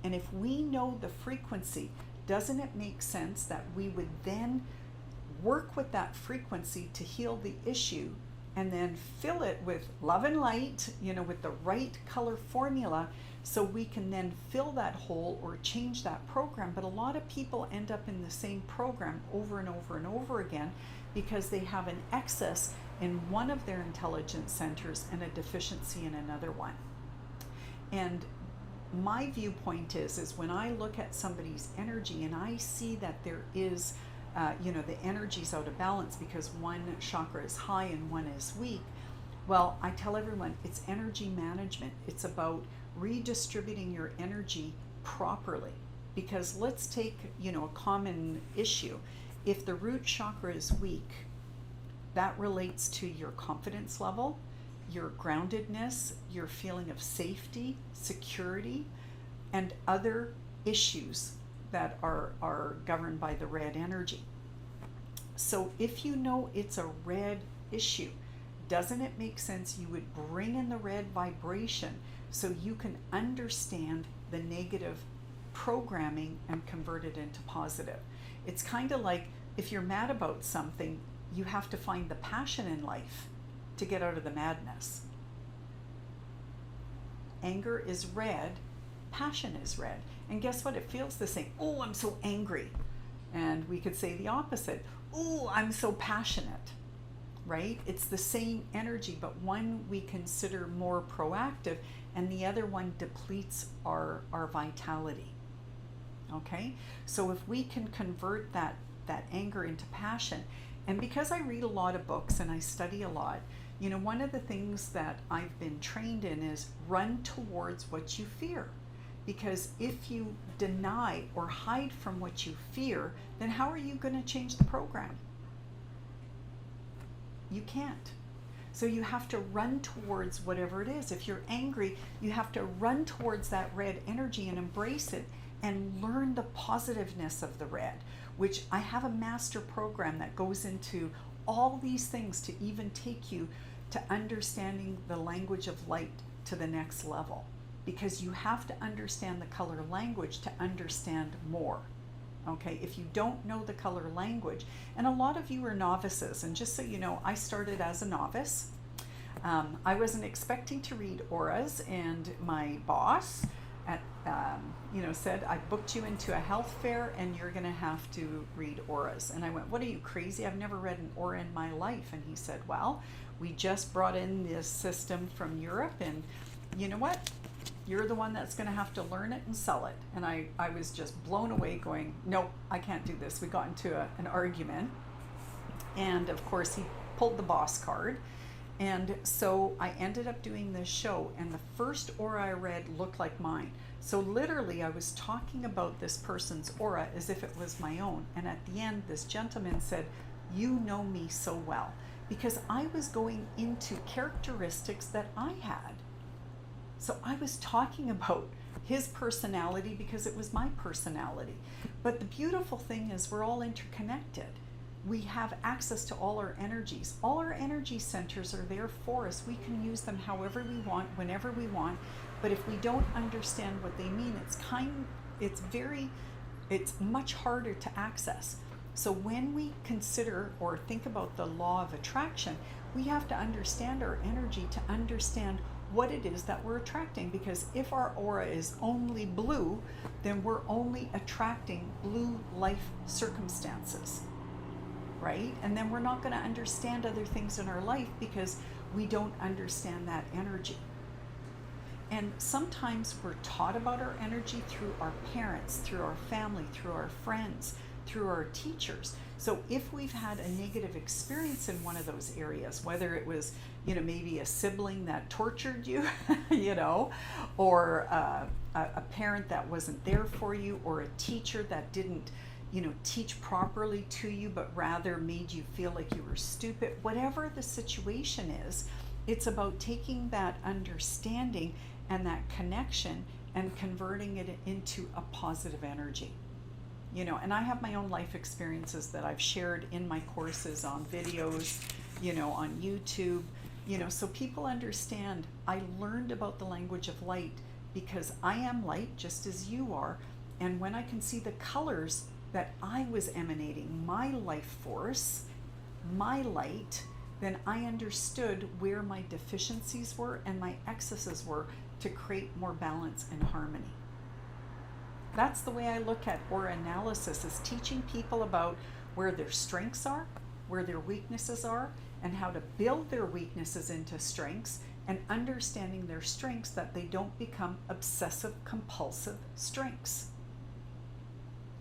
And if we know the frequency, doesn't it make sense that we would then work with that frequency to heal the issue, and then fill it with love and light, you know, with the right color formula, so we can then fill that hole or change that program. But a lot of people end up in the same program over and over and over again, because they have an excess in one of their intelligence centers and a deficiency in another one. And my viewpoint is when I look at somebody's energy and I see that there is, you know, the energy's out of balance because one chakra is high and one is weak, well, I tell everyone it's energy management. It's about redistributing your energy properly. Because let's take, you know, a common issue. If the root chakra is weak, that relates to your confidence level, your groundedness, your feeling of safety, security, and other issues that are governed by the red energy. So if you know it's a red issue, doesn't it make sense you would bring in the red vibration so you can understand the negative programming and convert it into positive? It's kind of like if you're mad about something, you have to find the passion in life to get out of the madness. Anger is red, passion is red. And guess what? It feels the same. Oh, I'm so angry. And we could say the opposite. Oh, I'm so passionate, right? It's the same energy, but one we consider more proactive and the other one depletes our vitality. Okay? So if we can convert that anger into passion, and because I read a lot of books and I study a lot, you know, one of the things that I've been trained in is run towards what you fear. Because if you deny or hide from what you fear, then how are you going to change the program? You can't. So you have to run towards whatever it is. If you're angry, you have to run towards that red energy and embrace it and learn the positiveness of the red, which I have a master program that goes into all these things to even take you to understanding the language of light to the next level. Because you have to understand the color language to understand more. Okay, if you don't know the color language, and a lot of you are novices, and just so you know, I started as a novice. I wasn't expecting to read auras, and my boss at, said, I booked you into a health fair and you're gonna have to read auras. And I went, what are you, crazy? I've never read an aura in my life. And he said, well, we just brought in this system from Europe, and you know what? You're the one that's going to have to learn it and sell it. And I was just blown away going, nope, I can't do this. We got into an argument. And of course, he pulled the boss card. And so I ended up doing this show. And the first aura I read looked like mine. So literally, I was talking about this person's aura as if it was my own. And at the end, this gentleman said, you know me so well. Because I was going into characteristics that I had. So I was talking about his personality because it was my personality. But the beautiful thing is we're all interconnected. We have access to all our energies. All our energy centers are there for us. We can use them however we want, whenever we want. But if we don't understand what they mean, it's much harder to access. So when we consider or think about the law of attraction, we have to understand our energy to understand what it is that we're attracting, because if our aura is only blue, then we're only attracting blue life circumstances, right? And then we're not going to understand other things in our life because we don't understand that energy. And sometimes we're taught about our energy through our parents, through our family, through our friends, through our teachers. So if we've had a negative experience in one of those areas, whether it was, maybe a sibling that tortured you, or a parent that wasn't there for you, or a teacher that didn't, teach properly to you, but rather made you feel like you were stupid, whatever the situation is, it's about taking that understanding and that connection and converting it into a positive energy. And I have my own life experiences that I've shared in my courses, on videos, on YouTube, so people understand I learned about the language of light because I am light just as you are. And when I can see the colors that I was emanating, my life force, my light, then I understood where my deficiencies were and my excesses were to create more balance and harmony. That's the way I look at aura analysis, is teaching people about where their strengths are, where their weaknesses are, and how to build their weaknesses into strengths, and understanding their strengths that they don't become obsessive compulsive strengths.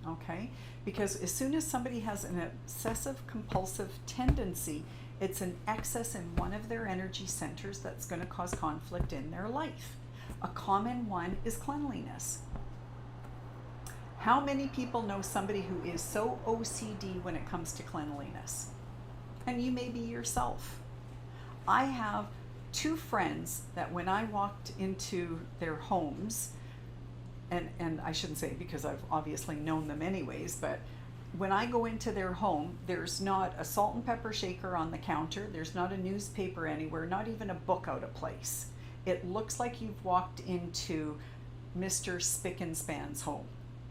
Okay? Because as soon as somebody has an obsessive compulsive tendency, it's an excess in one of their energy centers that's going to cause conflict in their life. A common one is cleanliness. How many people know somebody who is so OCD when it comes to cleanliness? And you may be yourself. I have two friends that when I walked into their homes, and I shouldn't say because I've obviously known them anyways, but when I go into their home, there's not a salt and pepper shaker on the counter, there's not a newspaper anywhere, not even a book out of place. It looks like you've walked into Mr. Spick and Span's home.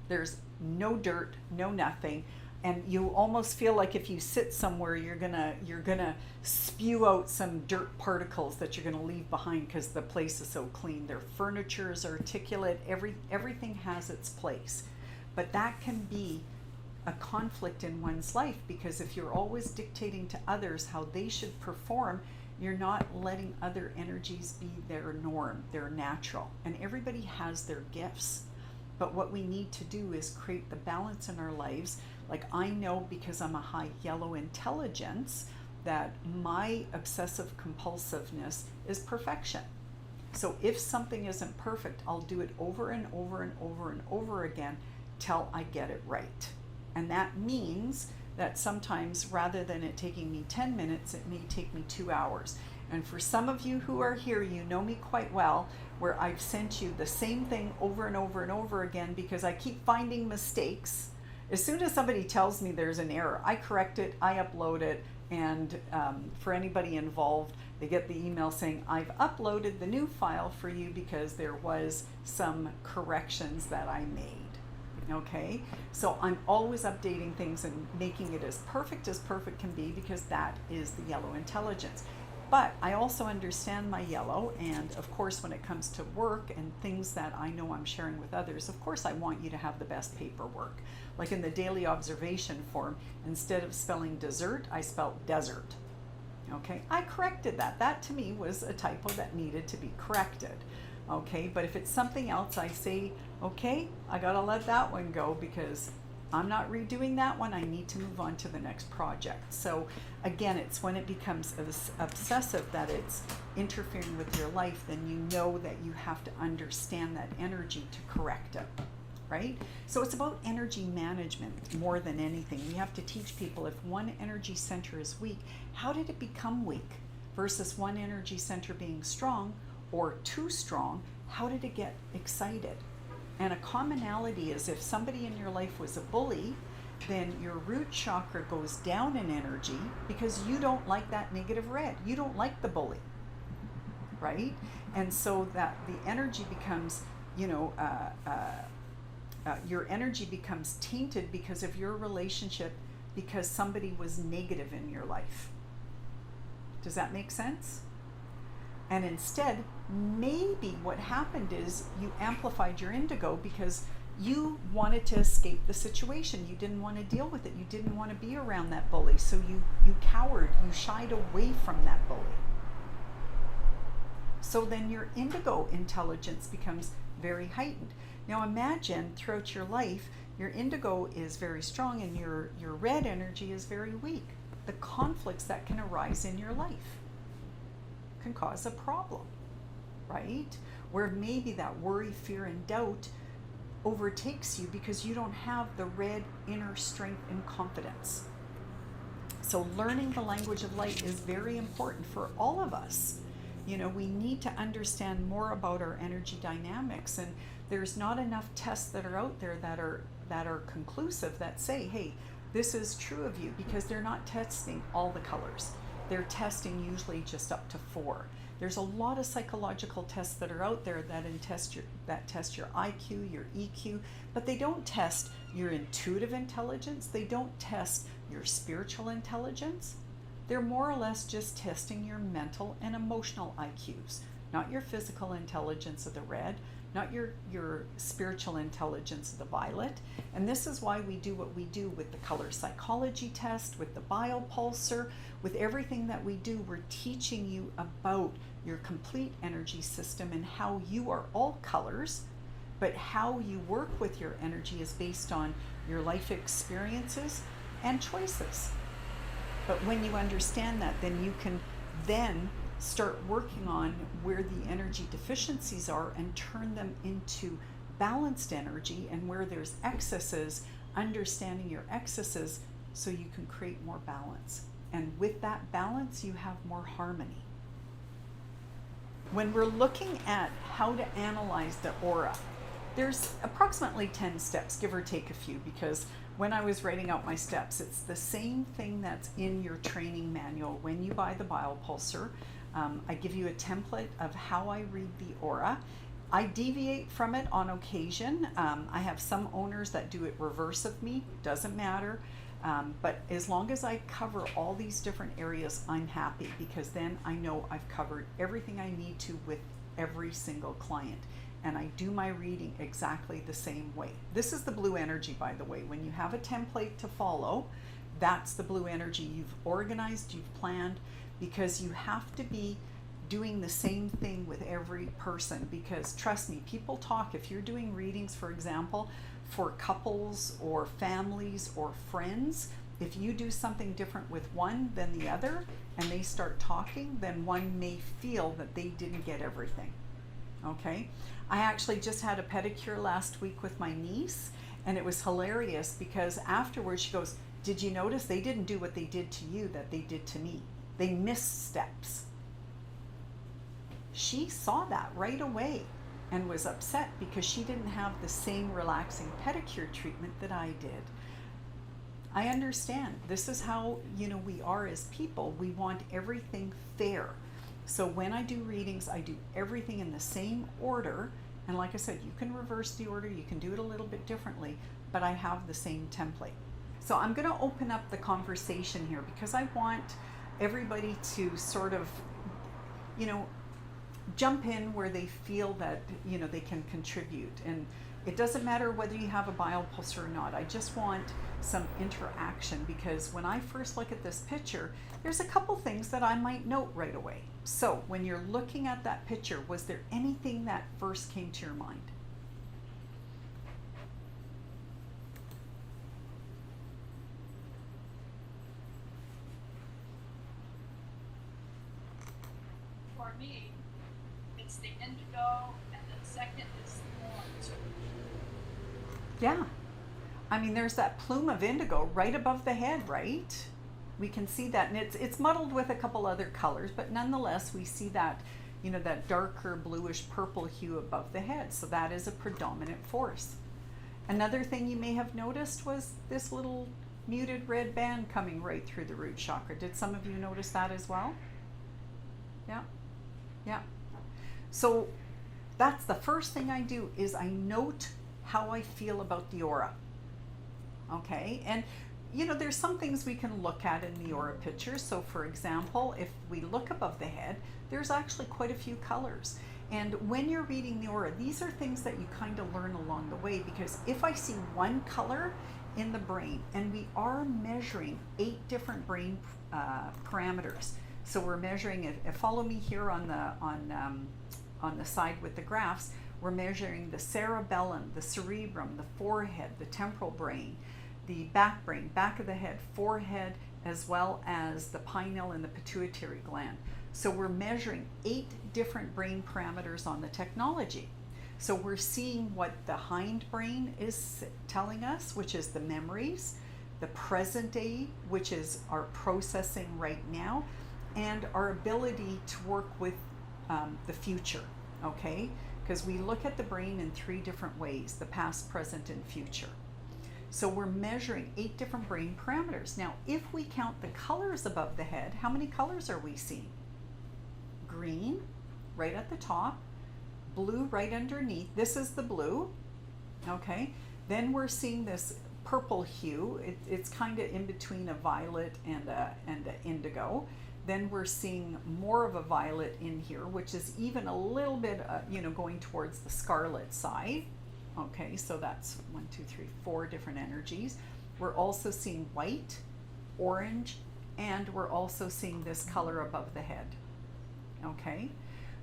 There's no dirt, no nothing, and you almost feel like if you sit somewhere, you're gonna spew out some dirt particles that you're gonna leave behind because the place is so clean. Their furniture is articulate. Everything has its place, but that can be a conflict in one's life, because if you're always dictating to others how they should perform, you're not letting other energies be their norm, their natural, and everybody has their gifts. But what we need to do is create the balance in our lives. Like, I know, because I'm a high yellow intelligence, that my obsessive compulsiveness is perfection. So if something isn't perfect, I'll do it over and over and over and over again till I get it right. And that means that sometimes, rather than it taking me 10 minutes, it may take me 2 hours. And for some of you who are here, you know me quite well, where I've sent you the same thing over and over and over again because I keep finding mistakes. As soon as somebody tells me there's an error, I correct it, I upload it, and for anybody involved, they get the email saying, I've uploaded the new file for you because there was some corrections that I made. Okay, so I'm always updating things and making it as perfect can be because that is the yellow intelligence. But I also understand my yellow, and of course when it comes to work and things that I know I'm sharing with others, of course I want you to have the best paperwork. Like in the daily observation form, instead of spelling dessert, I spelled desert. Okay, I corrected that. That to me was a typo that needed to be corrected. Okay, but if it's something else, I say, okay, I gotta let that one go because I'm not redoing that one. I need to move on to the next project. So again, it's when it becomes obsessive that it's interfering with your life, then you know that you have to understand that energy to correct it, right? So it's about energy management more than anything. We have to teach people if one energy center is weak, how did it become weak? Versus one energy center being strong or too strong, how did it get excited? And a commonality is if somebody in your life was a bully, then your root chakra goes down in energy because you don't like that negative red. You don't like the bully, right? And so that the energy becomes, your energy becomes tainted because of your relationship, because somebody was negative in your life. Does that make sense? And instead, maybe what happened is you amplified your indigo because you wanted to escape the situation. You didn't want to deal with it. You didn't want to be around that bully. So you cowered, you shied away from that bully. So then your indigo intelligence becomes very heightened. Now imagine throughout your life, your indigo is very strong and your red energy is very weak. The conflicts that can arise in your life can cause a problem, right? Where maybe that worry, fear, and doubt overtakes you because you don't have the red inner strength and confidence. So learning the language of light is very important for all of us. You know, we need to understand more about our energy dynamics, and there's not enough tests that are out there that are conclusive that say, hey, this is true of you, because they're not testing all the colors. They're testing usually just up to 4. There's a lot of psychological tests that are out there that test your IQ, your EQ, but they don't test your intuitive intelligence. They don't test your spiritual intelligence. They're more or less just testing your mental and emotional IQs, not your physical intelligence of the red, not your spiritual intelligence of the violet. And this is why we do what we do with the color psychology test, with the Biopulsar, with everything that we do. We're teaching you about your complete energy system and how you are all colors, but how you work with your energy is based on your life experiences and choices. But when you understand that, then you can then start working on where the energy deficiencies are and turn them into balanced energy, and where there's excesses, understanding your excesses so you can create more balance. And with that balance, you have more harmony. When we're looking at how to analyze the aura, there's approximately 10 steps, give or take a few, because when I was writing out my steps, it's the same thing that's in your training manual. When you buy the Biopulsar, I give you a template of how I read the aura. I deviate from it on occasion. I have some owners that do it reverse of me, doesn't matter. But as long as I cover all these different areas, I'm happy, because then I know I've covered everything I need to with every single client. And I do my reading exactly the same way. This is the blue energy, by the way. When you have a template to follow, that's the blue energy. You've organized, you've planned, because you have to be doing the same thing with every person. Because trust me, people talk. If you're doing readings, for example, for couples or families or friends, if you do something different with one than the other and they start talking, then one may feel that they didn't get everything. Okay? I actually just had a pedicure last week with my niece, and it was hilarious because afterwards she goes, "Did you notice they didn't do what they did to you that they did to me? They missed steps." she saw that right away and was upset because she didn't have the same relaxing pedicure treatment that I did. I understand. This is how, we are as people. We want everything fair. So when I do readings, I do everything in the same order. And like I said, you can reverse the order, you can do it a little bit differently, but I have the same template. So I'm going to open up the conversation here because I want everybody to sort of, jump in where they feel that, they can contribute. And it doesn't matter whether you have a biopulsar or not. I just want some interaction because when I first look at this picture, there's a couple things that I might note right away. So when you're looking at that picture, was there anything that first came to your mind? For me, it's the indigo, and the second is the orange. Yeah. I mean, there's that plume of indigo right above the head, right? We can see that, and it's muddled with a couple other colors, but nonetheless, we see that, that darker bluish purple hue above the head. So that is a predominant force. Another thing you may have noticed was this little muted red band coming right through the root chakra. Did some of you notice that as well? Yeah. Yeah. So that's the first thing I do is I note how I feel about the aura. Okay, and there's some things we can look at in the aura picture. So for example, if we look above the head, there's actually quite a few colors. And when you're reading the aura, these are things that you kind of learn along the way, because if I see one color in the brain, and we are measuring 8 different brain parameters. So we're measuring it. Follow me here on the side with the graphs. We're measuring the cerebellum, the cerebrum, the forehead, the temporal brain, the back brain, back of the head, forehead, as well as the pineal and the pituitary gland. So we're measuring 8 different brain parameters on the technology. So we're seeing what the hindbrain is telling us, which is the memories, the present day, which is our processing right now, and our ability to work with the future, okay? Because we look at the brain in 3 different ways: the past, present, and future. So we're measuring 8 different brain parameters. Now, if we count the colors above the head, how many colors are we seeing? Green, right at the top, blue right underneath. This is the blue, okay? Then we're seeing this purple hue. It's kind of in between a violet and a indigo. Then we're seeing more of a violet in here, which is even a little bit, going towards the scarlet side. Okay, so that's 1, 2, 3, 4 different energies. We're also seeing white, orange, and we're also seeing this color above the head. Okay,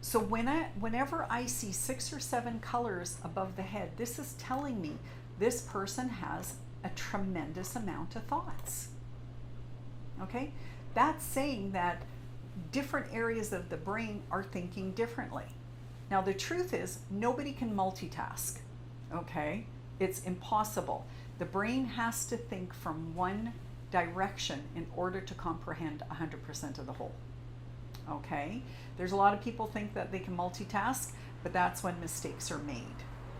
so whenever I see 6 or 7 colors above the head, this is telling me this person has a tremendous amount of thoughts. Okay, that's saying that different areas of the brain are thinking differently. Now, the truth is, nobody can multitask, okay? It's impossible. The brain has to think from one direction in order to comprehend 100% of the whole, okay? There's a lot of people think that they can multitask, but that's when mistakes are made.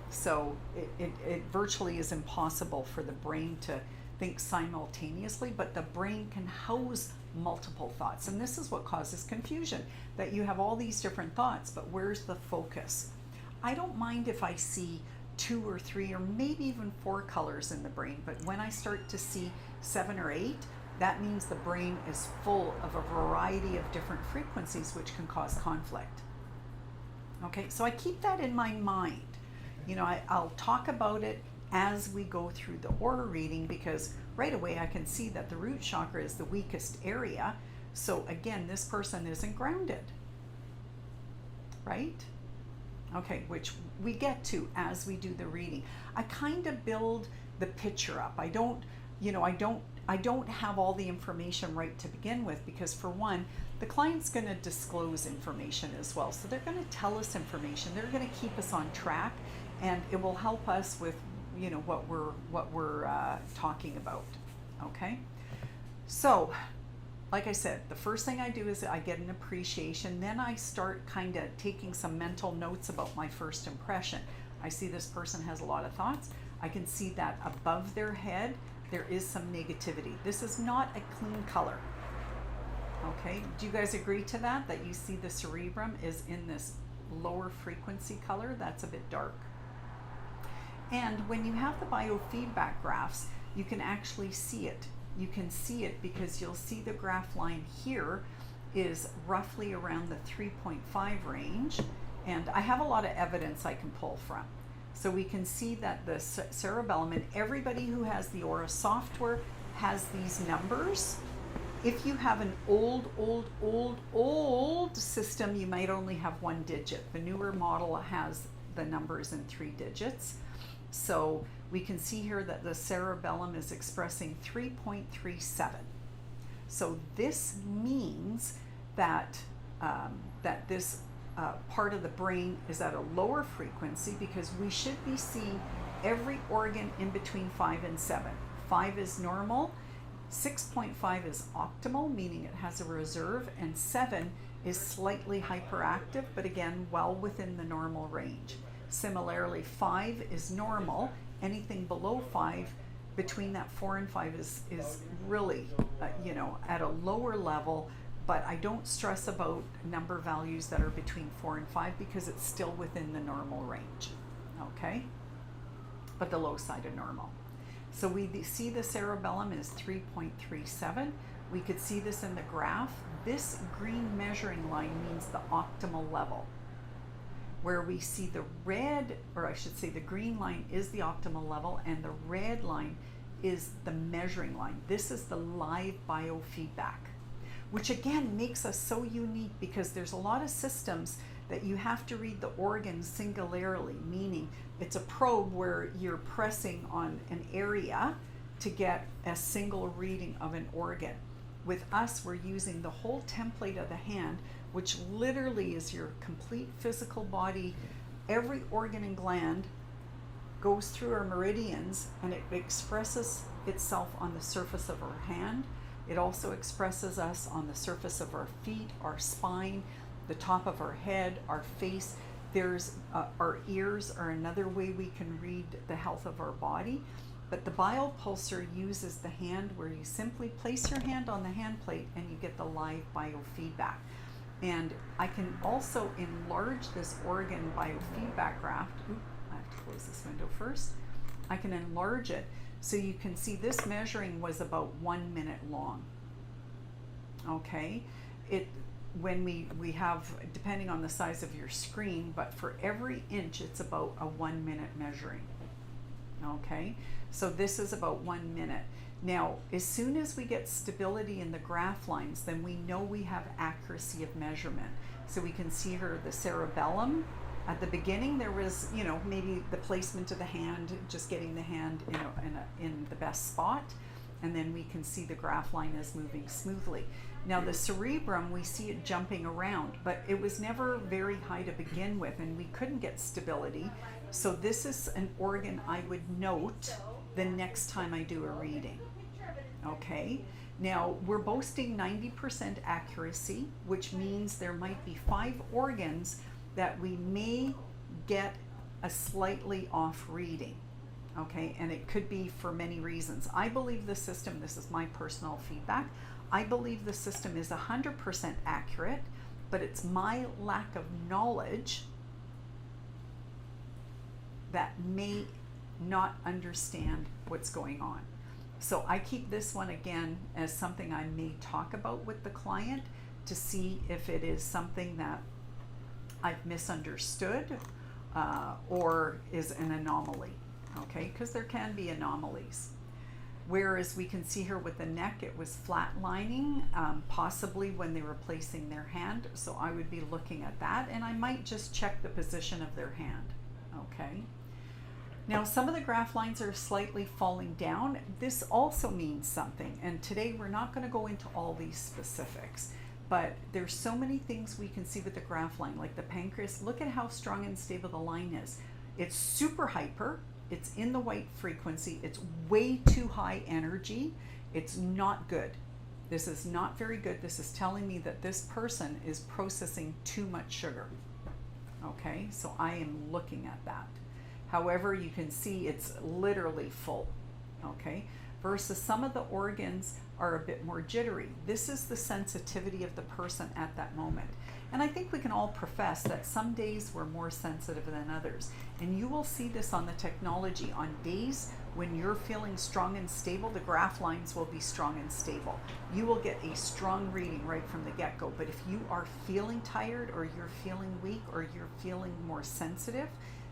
So it virtually is impossible for the brain to think simultaneously, but the brain can house multiple thoughts. And this is what causes confusion, that you have all these different thoughts, but where's the focus? I don't mind if I see 2 or 3 or maybe even 4 colors in the brain, but when I start to see 7 or 8, that means the brain is full of a variety of different frequencies, which can cause conflict. Okay, so I keep that in my mind. I'll talk about it as we go through the aura reading, because right away I can see that the root chakra is the weakest area. So again, this person isn't grounded, right? Okay, which we get to as we do the reading. I kind of build the picture up. I don't have all the information right to begin with, because for one, the client's going to disclose information as well. So they're going to tell us information. They're going to keep us on track, and it will help us with what we're talking about. Okay, so like I said, the first thing I do is I get an appreciation. Then I start kind of taking some mental notes about my first impression. I see this person has a lot of thoughts. I can see that above their head, there is some negativity. This is not a clean color. Okay, do you guys agree to that? That you see the cerebrum is in this lower frequency color? That's a bit dark. And when you have the biofeedback graphs, you can actually see it. You can see it because you'll see the graph line here is roughly around the 3.5 range. And I have a lot of evidence I can pull from. So we can see that the cerebellum, and everybody who has the Aura software has these numbers. If you have an old system, you might only have one digit. The newer model has the numbers in 3 digits. So we can see here that the cerebellum is expressing 3.37. So this means that this part of the brain is at a lower frequency, because we should be seeing every organ in between 5 and 7. 5 is normal, 6.5 is optimal, meaning it has a reserve, and 7 is slightly hyperactive, but again, well within the normal range. Similarly, 5 is normal. Anything below 5, between that 4 and 5 is really, at a lower level, but I don't stress about number values that are between 4 and 5 because it's still within the normal range, okay? But the low side of normal. So we see the cerebellum is 3.37. We could see this in the graph. This green measuring line means the optimal level. Where we see the red, or I should say the green line is the optimal level, and the red line is the measuring line. This is the live biofeedback, which again makes us so unique, because there's a lot of systems that you have to read the organ singularly, meaning it's a probe where you're pressing on an area to get a single reading of an organ. With us, we're using the whole template of the hand, which literally is your complete physical body. Every organ and gland goes through our meridians, and it expresses itself on the surface of our hand. It also expresses us on the surface of our feet, our spine, the top of our head, our face. There's our ears are another way we can read the health of our body. But the Biopulsar uses the hand, where you simply place your hand on the hand plate and you get the live biofeedback. And I can also enlarge this organ biofeedback graph. I have to close this window first. I can enlarge it so you can see this measuring was about 1 minute long. Okay, when we have, depending on the size of your screen, but for every inch it's about a 1 minute measuring. Okay, so this is about 1 minute. Now, as soon as we get stability in the graph lines, then we know we have accuracy of measurement. So we can see here the cerebellum. At the beginning, there was, maybe the placement of the hand, just getting the hand, in the best spot. And then we can see the graph line is moving smoothly. Now the cerebrum, we see it jumping around, but it was never very high to begin with, and we couldn't get stability. So this is an organ I would note the next time I do a reading. Okay, now we're boasting 90% accuracy, which means there might be 5 organs that we may get a slightly off reading. Okay, and it could be for many reasons. I believe the system, this is my personal feedback, I believe the system is 100% accurate, but it's my lack of knowledge that may not understand what's going on. So I keep this one again as something I may talk about with the client to see if it is something that I've misunderstood or is an anomaly. Okay, because there can be anomalies. Whereas we can see here with the neck, it was flatlining, possibly when they were placing their hand. So I would be looking at that, and I might just check the position of their hand. Okay. Now some of the graph lines are slightly falling down. This also means something, and today we're not going to go into all these specifics, but there's so many things we can see with the graph line, like the pancreas. Look at how strong and stable the line is. It's super hyper. It's in the white frequency. It's way too high energy. It's not good. This is not very good. This is telling me that this person is processing too much sugar. Okay, so I am looking at that. However, you can see it's literally full. Okay, versus some of the organs are a bit more jittery. This is the sensitivity of the person at that moment. And I think we can all profess that some days we're more sensitive than others. And you will see this on the technology. On days when you're feeling strong and stable, the graph lines will be strong and stable. You will get a strong reading right from the get-go. But if you are feeling tired, or you're feeling weak, or you're feeling more sensitive,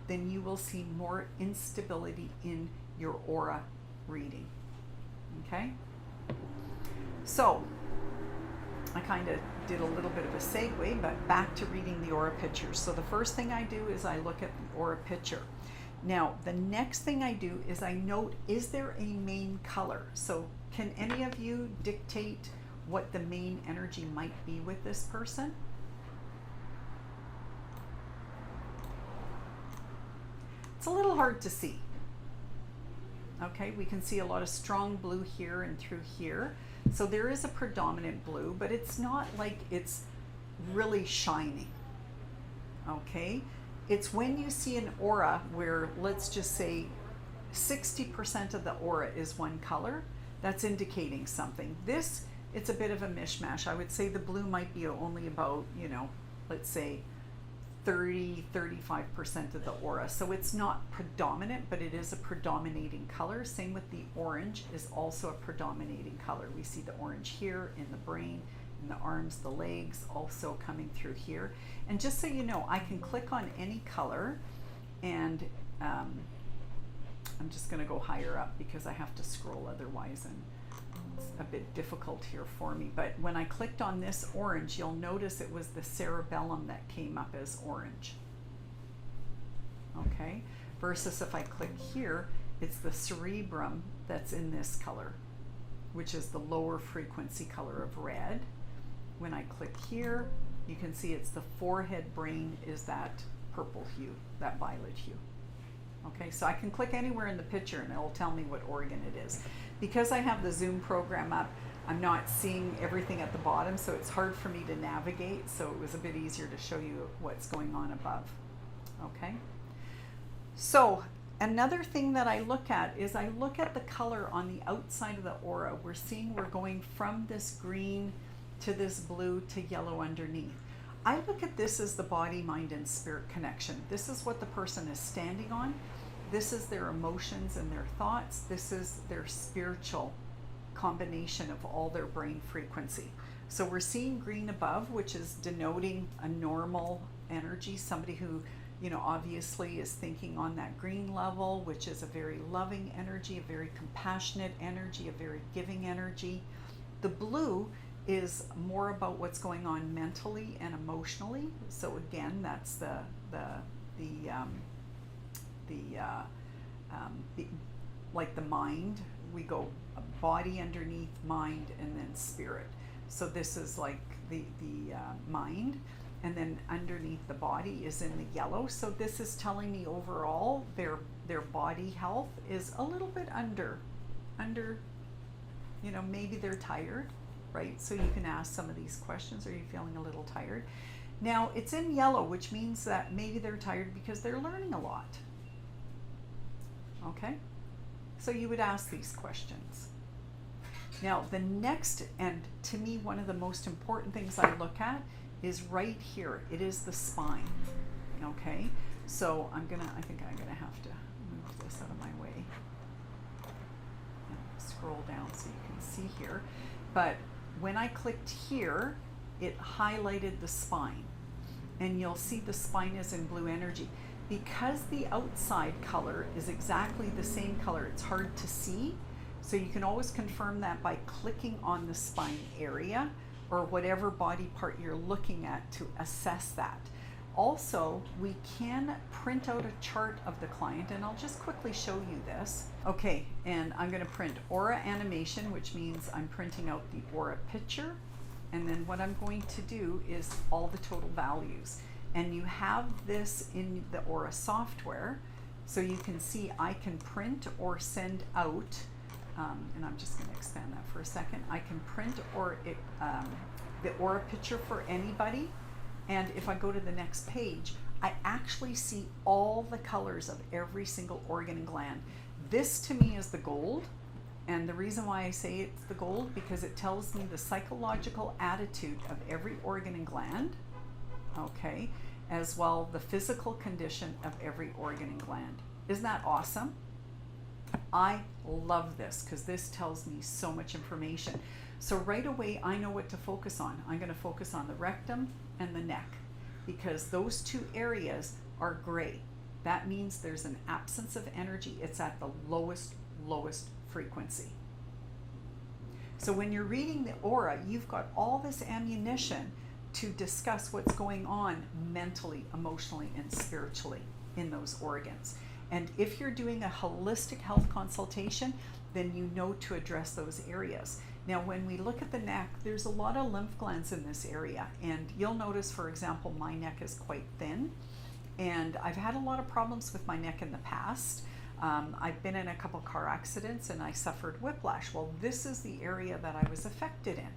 then you will see more instability in your aura reading. Okay? So, I kind of did a little bit of a segue, but back to reading the aura pictures. So the first thing I do is I look at the aura picture. Now, the next thing I do is I note, is there a main color? So can any of you dictate what the main energy might be with this person? It's a little hard to see. Okay, we can see a lot of strong blue here and through here. So there is a predominant blue, but it's not like it's really shining. Okay, it's when you see an aura where, let's just say 60% of the aura is one color, that's indicating something. This, it's a bit of a mishmash. I would say the blue might be only about, you know, let's say 30-35% of the aura. So it's not predominant, but it is a predominating color. Same with the orange, is also a predominating color. We see the orange here in the brain, in the arms, the legs, also coming through here. And just so you know, I can click on any color, and I'm just going to go higher up because I have to scroll otherwise, and it's a bit difficult here for me. But when I clicked on this orange, you'll notice it was the cerebellum that came up as orange. Okay, versus if I click here, it's the cerebrum that's in this color, which is the lower frequency color of red. When I click here, you can see it's the forehead brain is that purple hue, that violet hue. Okay, so I can click anywhere in the picture and it'll tell me what organ it is. Because I have the Zoom program up, I'm not seeing everything at the bottom, so it's hard for me to navigate, so it was a bit easier to show you what's going on above. Okay, so another thing that I look at is I look at the color on the outside of the aura. We're seeing we're going from this green to this blue to yellow underneath. I look at this as the body, mind, and spirit connection. This is what the person is standing on. This is their emotions and their thoughts. This is their spiritual combination of all their brain frequency. So we're seeing green above, which is denoting a normal energy, somebody who, you know, obviously is thinking on that green level, which is a very loving energy, a very compassionate energy, a very giving energy. The blue is more about what's going on mentally and emotionally. So again, that's like the mind. We go body underneath, mind, and then spirit. So this is like the mind, and then underneath the body is in the yellow. So this is telling me overall their body health is a little bit under, you know, maybe they're tired. Right? So you can ask some of these questions. Are you feeling a little tired? Now it's in yellow, which means that maybe they're tired because they're learning a lot. Okay? So you would ask these questions. Now the next, and to me one of the most important things I look at is right here. It is the spine. Okay? So I think I'm gonna have to move this out of my way. And scroll down so you can see here. But when I clicked here, it highlighted the spine, and you'll see the spine is in blue energy. Because the outside color is exactly the same color, it's hard to see, so you can always confirm that by clicking on the spine area or whatever body part you're looking at to assess that. Also, we can print out a chart of the client, and I'll just quickly show you this. Okay, and I'm going to print aura animation, which means I'm printing out the aura picture, and then what I'm going to do is all the total values. And you have this in the aura software, so you can see I can print or send out and I'm just going to expand that for a second. I can print the aura picture for anybody, and if I go to the next page, I actually see all the colors of every single organ and gland. This to me is the gold, and the reason why I say it's the gold, because it tells me the psychological attitude of every organ and gland, okay, as well the physical condition of every organ and gland. Isn't that awesome? I love this because this tells me so much information. So right away, I know what to focus on. I'm going to focus on the rectum and the neck because those two areas are gray. That means there's an absence of energy. It's at the lowest frequency. So when you're reading the aura, you've got all this ammunition to discuss what's going on mentally, emotionally, and spiritually in those organs. And if you're doing a holistic health consultation, then you know to address those areas. Now, when we look at the neck, there's a lot of lymph glands in this area. And you'll notice, for example, my neck is quite thin. And I've had a lot of problems with my neck in the past. I've been in a couple car accidents and I suffered whiplash. Well, this is the area that I was affected in.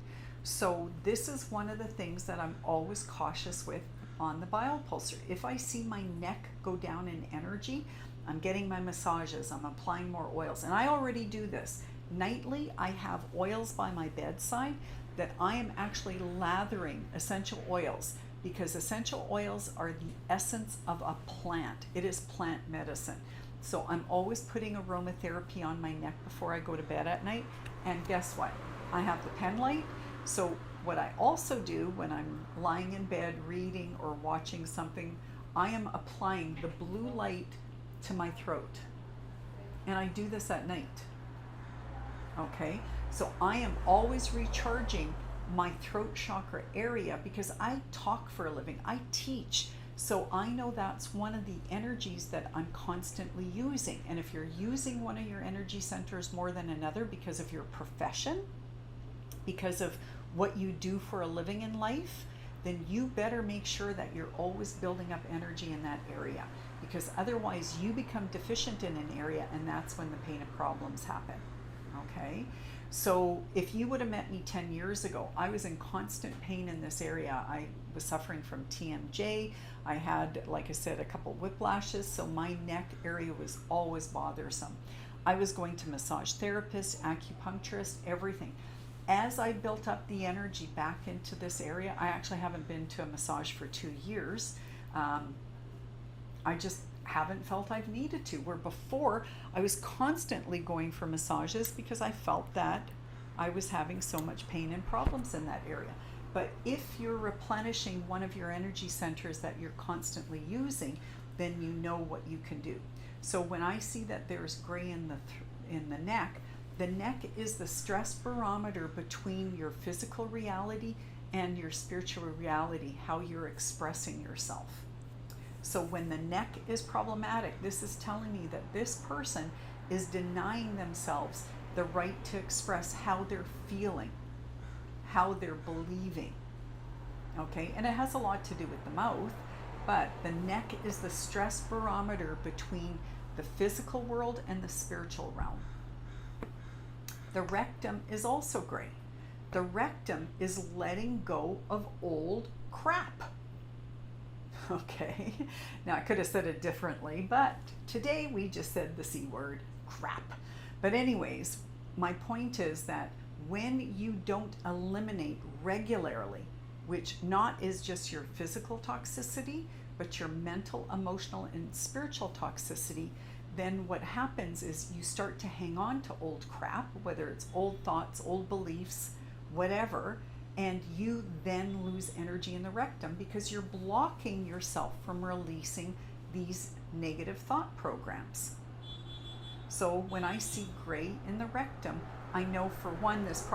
So this is one of the things that I'm always cautious with on the Biopulsar. If I see my neck go down in energy, I'm getting my massages, I'm applying more oils. And I already do this. Nightly, I have oils by my bedside that I am actually lathering essential oils, because essential oils are the essence of a plant. It is plant medicine. So I'm always putting aromatherapy on my neck before I go to bed at night. And guess what? I have the pen light. So what I also do when I'm lying in bed reading or watching something, I am applying the blue light to my throat. And I do this at night. Okay? So I am always recharging my throat chakra area because I talk for a living. I teach. So I know that's one of the energies that I'm constantly using. And if you're using one of your energy centers more than another because of your profession, because of what you do for a living in life, then you better make sure that you're always building up energy in that area, because otherwise you become deficient in an area, and that's when the pain and problems happen. Okay? So if you would have met me 10 years ago, I was in constant pain in this area. I was suffering from TMJ. I had, like I said, a couple whiplashes, so my neck area was always bothersome. I was going to massage therapists, acupuncturists, everything. As I built up the energy back into this area, I actually haven't been to a massage for 2 years. I just haven't felt I've needed to, where before I was constantly going for massages because I felt that I was having so much pain and problems in that area. But if you're replenishing one of your energy centers that you're constantly using, then you know what you can do. So when I see that there's gray in the neck is the stress barometer between your physical reality and your spiritual reality, how you're expressing yourself. So when the neck is problematic, this is telling me that this person is denying themselves the right to express how they're feeling, how they're believing. Okay, and it has a lot to do with the mouth, but the neck is the stress barometer between the physical world and the spiritual realm. The rectum is also gray. The rectum is letting go of old crap. Okay, now I could have said it differently, but today we just said the C word, crap. But anyways, my point is that when you don't eliminate regularly, which not is just your physical toxicity, but your mental, emotional, and spiritual toxicity, then what happens is you start to hang on to old crap, whether it's old thoughts, old beliefs, whatever, and you then lose energy in the rectum because you're blocking yourself from releasing these negative thought programs. So when I see gray in the rectum, I know for one, this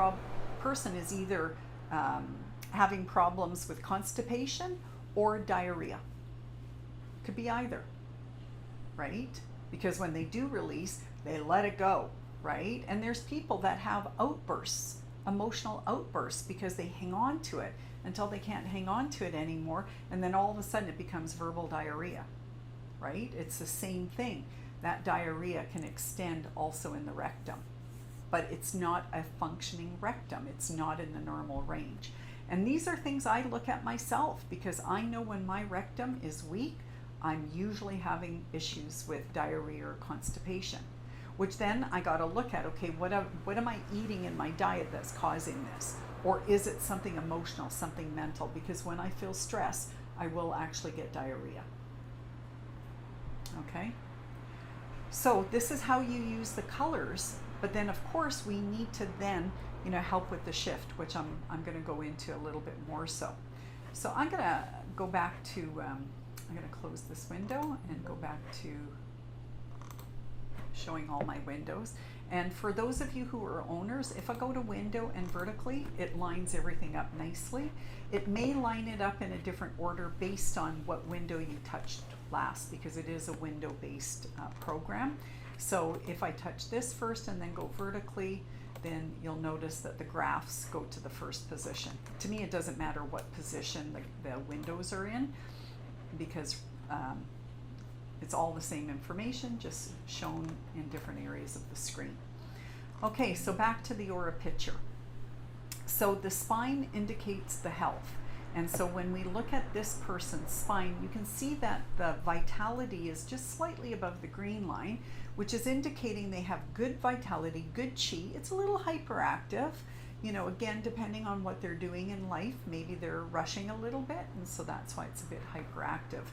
person is either having problems with constipation or diarrhea. Could be either, right? Because when they do release, they let it go, right? And there's people that have outbursts, emotional outbursts, because they hang on to it until they can't hang on to it anymore, and then all of a sudden it becomes verbal diarrhea, right? It's the same thing. That diarrhea can extend also in the rectum. but it's not a functioning rectum. It's not in the normal range. And these are things I look at myself, because I know when my rectum is weak, I'm usually having issues with diarrhea or constipation, which then I got to look at, okay, what am I eating in my diet that's causing this? Or is it something emotional, something mental? Because when I feel stress, I will actually get diarrhea. Okay? So this is how you use the colors, but then of course we need to then, help with the shift, which I'm going to go into a little bit more so. So I'm going to go back to, I'm going to close this window and go back to showing all my windows. And for those of you who are owners, if I go to window and vertically, it lines everything up nicely. It may line it up in a different order based on what window you touched last, because it is a window-based program. So if I touch this first and then go vertically, then you'll notice that the graphs go to the first position. To me, it doesn't matter what position the windows are in, because it's all the same information, just shown in different areas of the screen. Okay, so back to the aura picture. So the spine indicates the health. And so when we look at this person's spine, you can see that the vitality is just slightly above the green line, which is indicating they have good vitality, good chi. It's a little hyperactive. Again, depending on what they're doing in life, maybe they're rushing a little bit, and so that's why it's a bit hyperactive.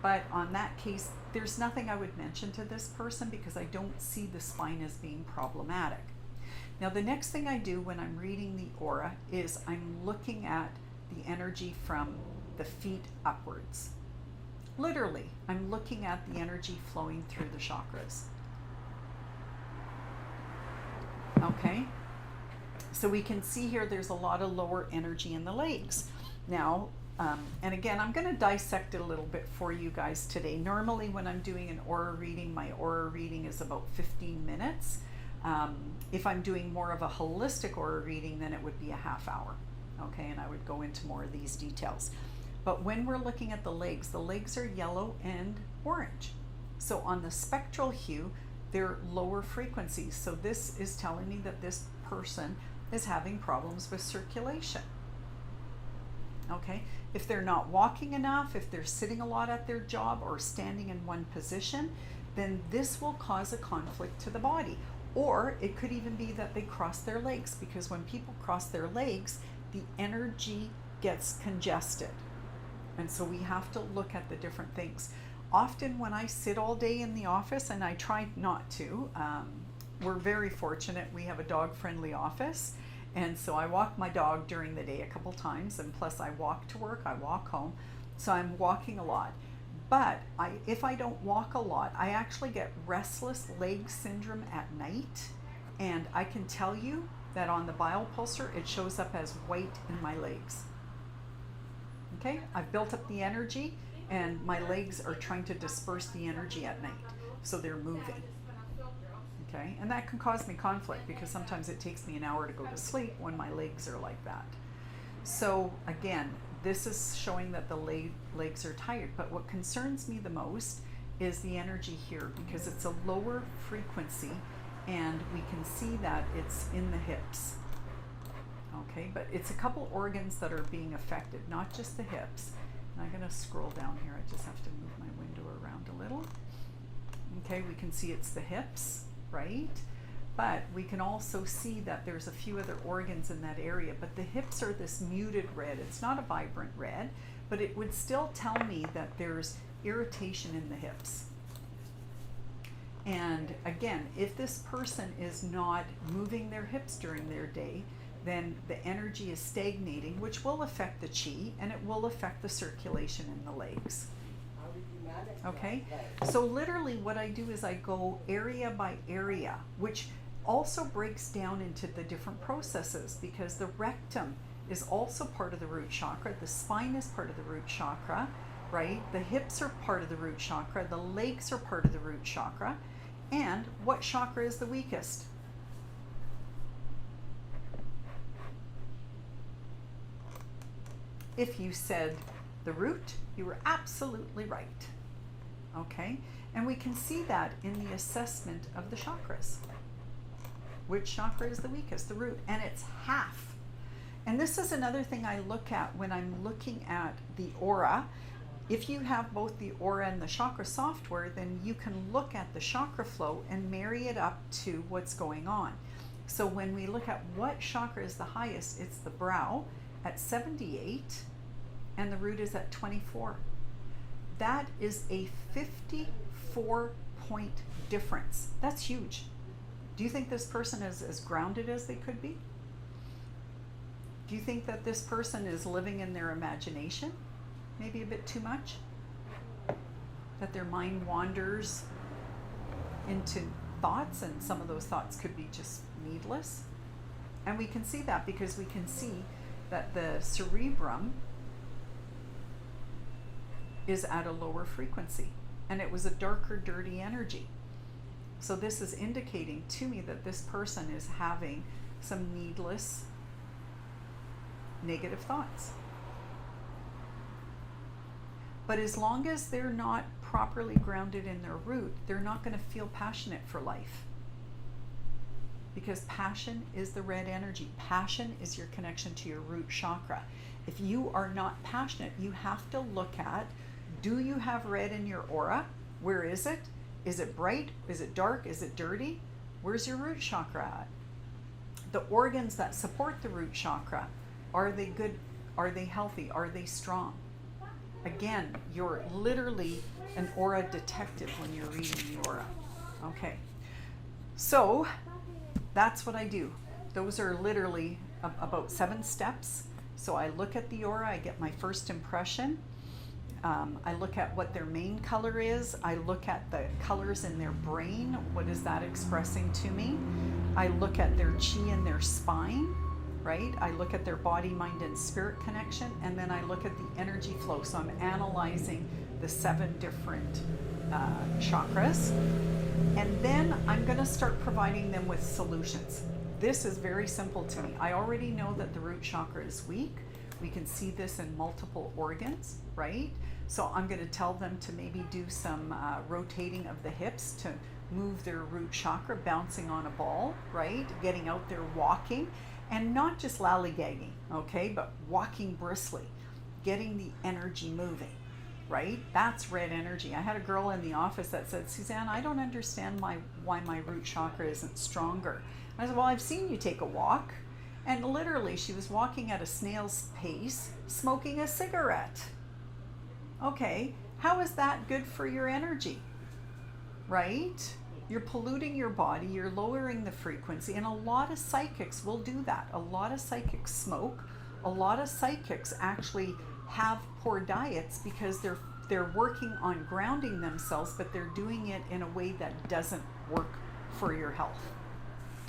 But on that case, there's nothing I would mention to this person, because I don't see the spine as being problematic. Now, the next thing I do when I'm reading the aura is I'm looking at the energy from the feet upwards. Literally, I'm looking at the energy flowing through the chakras. Okay, so we can see here there's a lot of lower energy in the legs. Now, and again, I'm going to dissect it a little bit for you guys today. Normally when I'm doing an aura reading, my aura reading is about 15 minutes. If I'm doing more of a holistic aura reading, then it would be a half hour. Okay, and I would go into more of these details. But when we're looking at the legs are yellow and orange. So on the spectral hue, they're lower frequencies. So this is telling me that this person is having problems with circulation. Okay, if they're not walking enough, if they're sitting a lot at their job or standing in one position, then this will cause a conflict to the body. Or it could even be that they cross their legs, because when people cross their legs, the energy gets congested. And so we have to look at the different things. Often when I sit all day in the office, and I try not to, we're very fortunate, we have a dog-friendly office. And so I walk my dog during the day a couple times, and plus I walk to work, I walk home. So I'm walking a lot. But if I don't walk a lot, I actually get restless leg syndrome at night. And I can tell you that on the Biopulsar, it shows up as white in my legs. Okay, I've built up the energy, and my legs are trying to disperse the energy at night. So they're moving. Okay, and that can cause me conflict, because sometimes it takes me an hour to go to sleep when my legs are like that. So again, this is showing that the legs are tired, but what concerns me the most is the energy here, because it's a lower frequency, and we can see that it's in the hips. Okay, but it's a couple organs that are being affected, not just the hips. And I'm going to scroll down here. I just have to move my window around a little. Okay, we can see it's the hips, right? But we can also see that there's a few other organs in that area, but the hips are this muted red. It's not a vibrant red, but it would still tell me that there's irritation in the hips. And again, if this person is not moving their hips during their day, then the energy is stagnating, which will affect the chi, and it will affect the circulation in the legs. Okay, so literally what I do is I go area by area, which also breaks down into the different processes, because the rectum is also part of the root chakra, the spine is part of the root chakra, right? The hips are part of the root chakra, the legs are part of the root chakra, and what chakra is the weakest? If you said the root, you were absolutely right. Okay, and we can see that in the assessment of the chakras. Which chakra is the weakest? The root. And it's half. And this is another thing I look at when I'm looking at the aura. If you have both the aura and the chakra software, then you can look at the chakra flow and marry it up to what's going on. So when we look at what chakra is the highest, it's the brow at 78 and the root is at 24. That is a 54-point difference. That's huge. Do you think this person is as grounded as they could be? Do you think that this person is living in their imagination? Maybe a bit too much? That their mind wanders into thoughts, and some of those thoughts could be just needless? And we can see that because we can see that the cerebrum is at a lower frequency, and it was a darker, dirty energy. So this is indicating to me that this person is having some needless negative thoughts. But as long as they're not properly grounded in their root, they're not going to feel passionate for life. Because passion is the red energy. Passion is your connection to your root chakra. If you are not passionate, you have to look at, do you have red in your aura? Where is it? Is it bright? Is it dark? Is it dirty? Where's your root chakra at? The organs that support the root chakra, are they good? Are they healthy? Are they strong? Again, you're literally an aura detective when you're reading the aura. Okay, so that's what I do. Those are literally about 7 steps. So I look at the aura, I get my first impression. I look at what their main color is. I look at the colors in their brain. What is that expressing to me? I look at their chi in their spine, right? I look at their body, mind, and spirit connection. And then I look at the energy flow. So I'm analyzing the 7 different chakras. And then I'm going to start providing them with solutions. This is very simple to me. I already know that the root chakra is weak. We can see this in multiple organs, right? So I'm going to tell them to maybe do some rotating of the hips to move their root chakra, bouncing on a ball, right? Getting out there, walking, and not just lollygagging, okay? But walking briskly, getting the energy moving, right? That's red energy. I had a girl in the office that said, Susanne, I don't understand why my root chakra isn't stronger. I said, well, I've seen you take a walk. And literally, she was walking at a snail's pace, smoking a cigarette. Okay, how is that good for your energy? Right? You're polluting your body, you're lowering the frequency, and a lot of psychics will do that. A lot of psychics smoke. A lot of psychics actually have poor diets because they're working on grounding themselves, but they're doing it in a way that doesn't work for your health.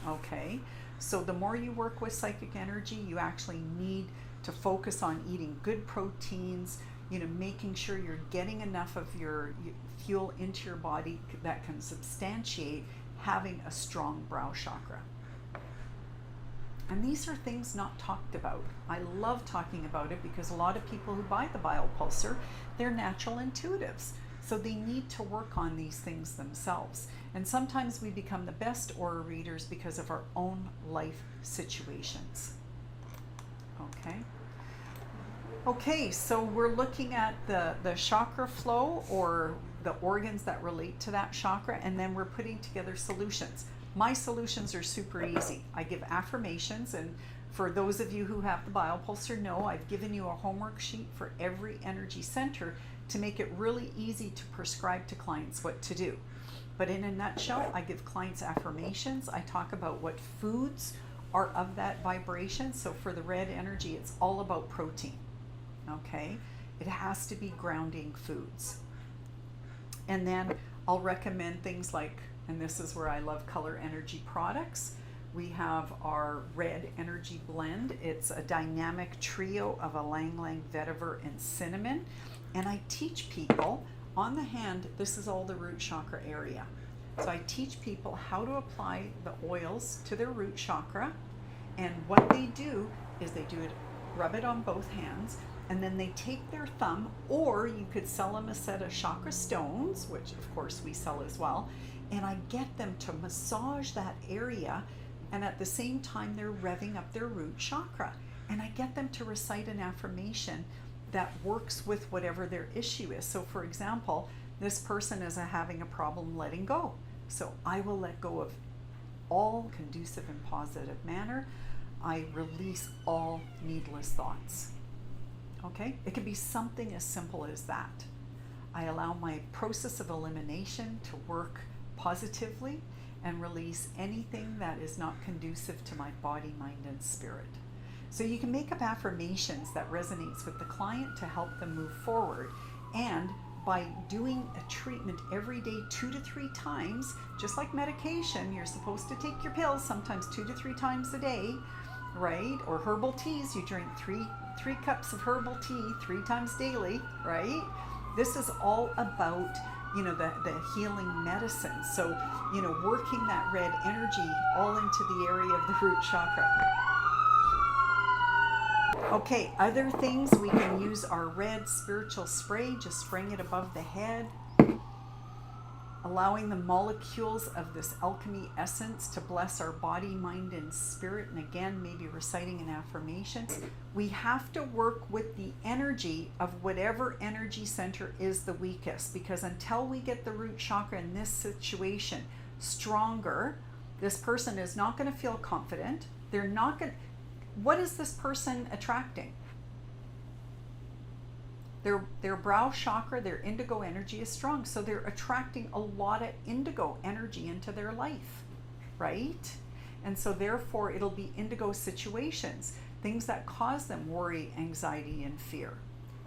Okay? So the more you work with psychic energy, you actually need to focus on eating good proteins, making sure you're getting enough of your fuel into your body that can substantiate having a strong brow chakra. And these are things not talked about. I love talking about it because a lot of people who buy the Biopulsar, they're natural intuitives. So they need to work on these things themselves. And sometimes we become the best aura readers because of our own life situations. Okay, so we're looking at the chakra flow or the organs that relate to that chakra, and then we're putting together solutions. My solutions are super easy. I give affirmations, and for those of you who have the Biopulsar know, I've given you a homework sheet for every energy center to make it really easy to prescribe to clients what to do. But in a nutshell, I give clients affirmations. I talk about what foods are of that vibration. So for the red energy, it's all about protein, okay? It has to be grounding foods. And then I'll recommend things like, and this is where I love color energy products. We have our red energy blend. It's a dynamic trio of ylang ylang, vetiver, and cinnamon. And I teach people on the hand, this is all the root chakra area. So I teach people how to apply the oils to their root chakra. And what they do is they do it, rub it on both hands, and then they take their thumb, or you could sell them a set of chakra stones, which of course we sell as well, and I get them to massage that area and at the same time they're revving up their root chakra. And I get them to recite an affirmation that works with whatever their issue is. So for example, this person is having a problem letting go. So I will let go of all conducive and positive manner. I release all needless thoughts. Okay? It could be something as simple as that. I allow my process of elimination to work positively and release anything that is not conducive to my body, mind, and spirit. So you can make up affirmations that resonates with the client to help them move forward. And by doing a treatment every day 2 to 3 times, just like medication, you're supposed to take your pills sometimes 2 to 3 times a day, right? Or herbal teas, you drink three cups of herbal tea 3 times daily, right? This is all about, the healing medicine. So, working that red energy all into the area of the root chakra. Okay, other things, we can use our red spiritual spray, just spraying it above the head, allowing the molecules of this alchemy essence to bless our body, mind, and spirit. And again, maybe reciting an affirmation. We have to work with the energy of whatever energy center is the weakest, because until we get the root chakra in this situation stronger, this person is not going to feel confident. They're not going to. What is this person attracting? Their brow chakra, their indigo energy is strong, so they're attracting a lot of indigo energy into their life, right? And so therefore it'll be indigo situations, things that cause them worry, anxiety, and fear.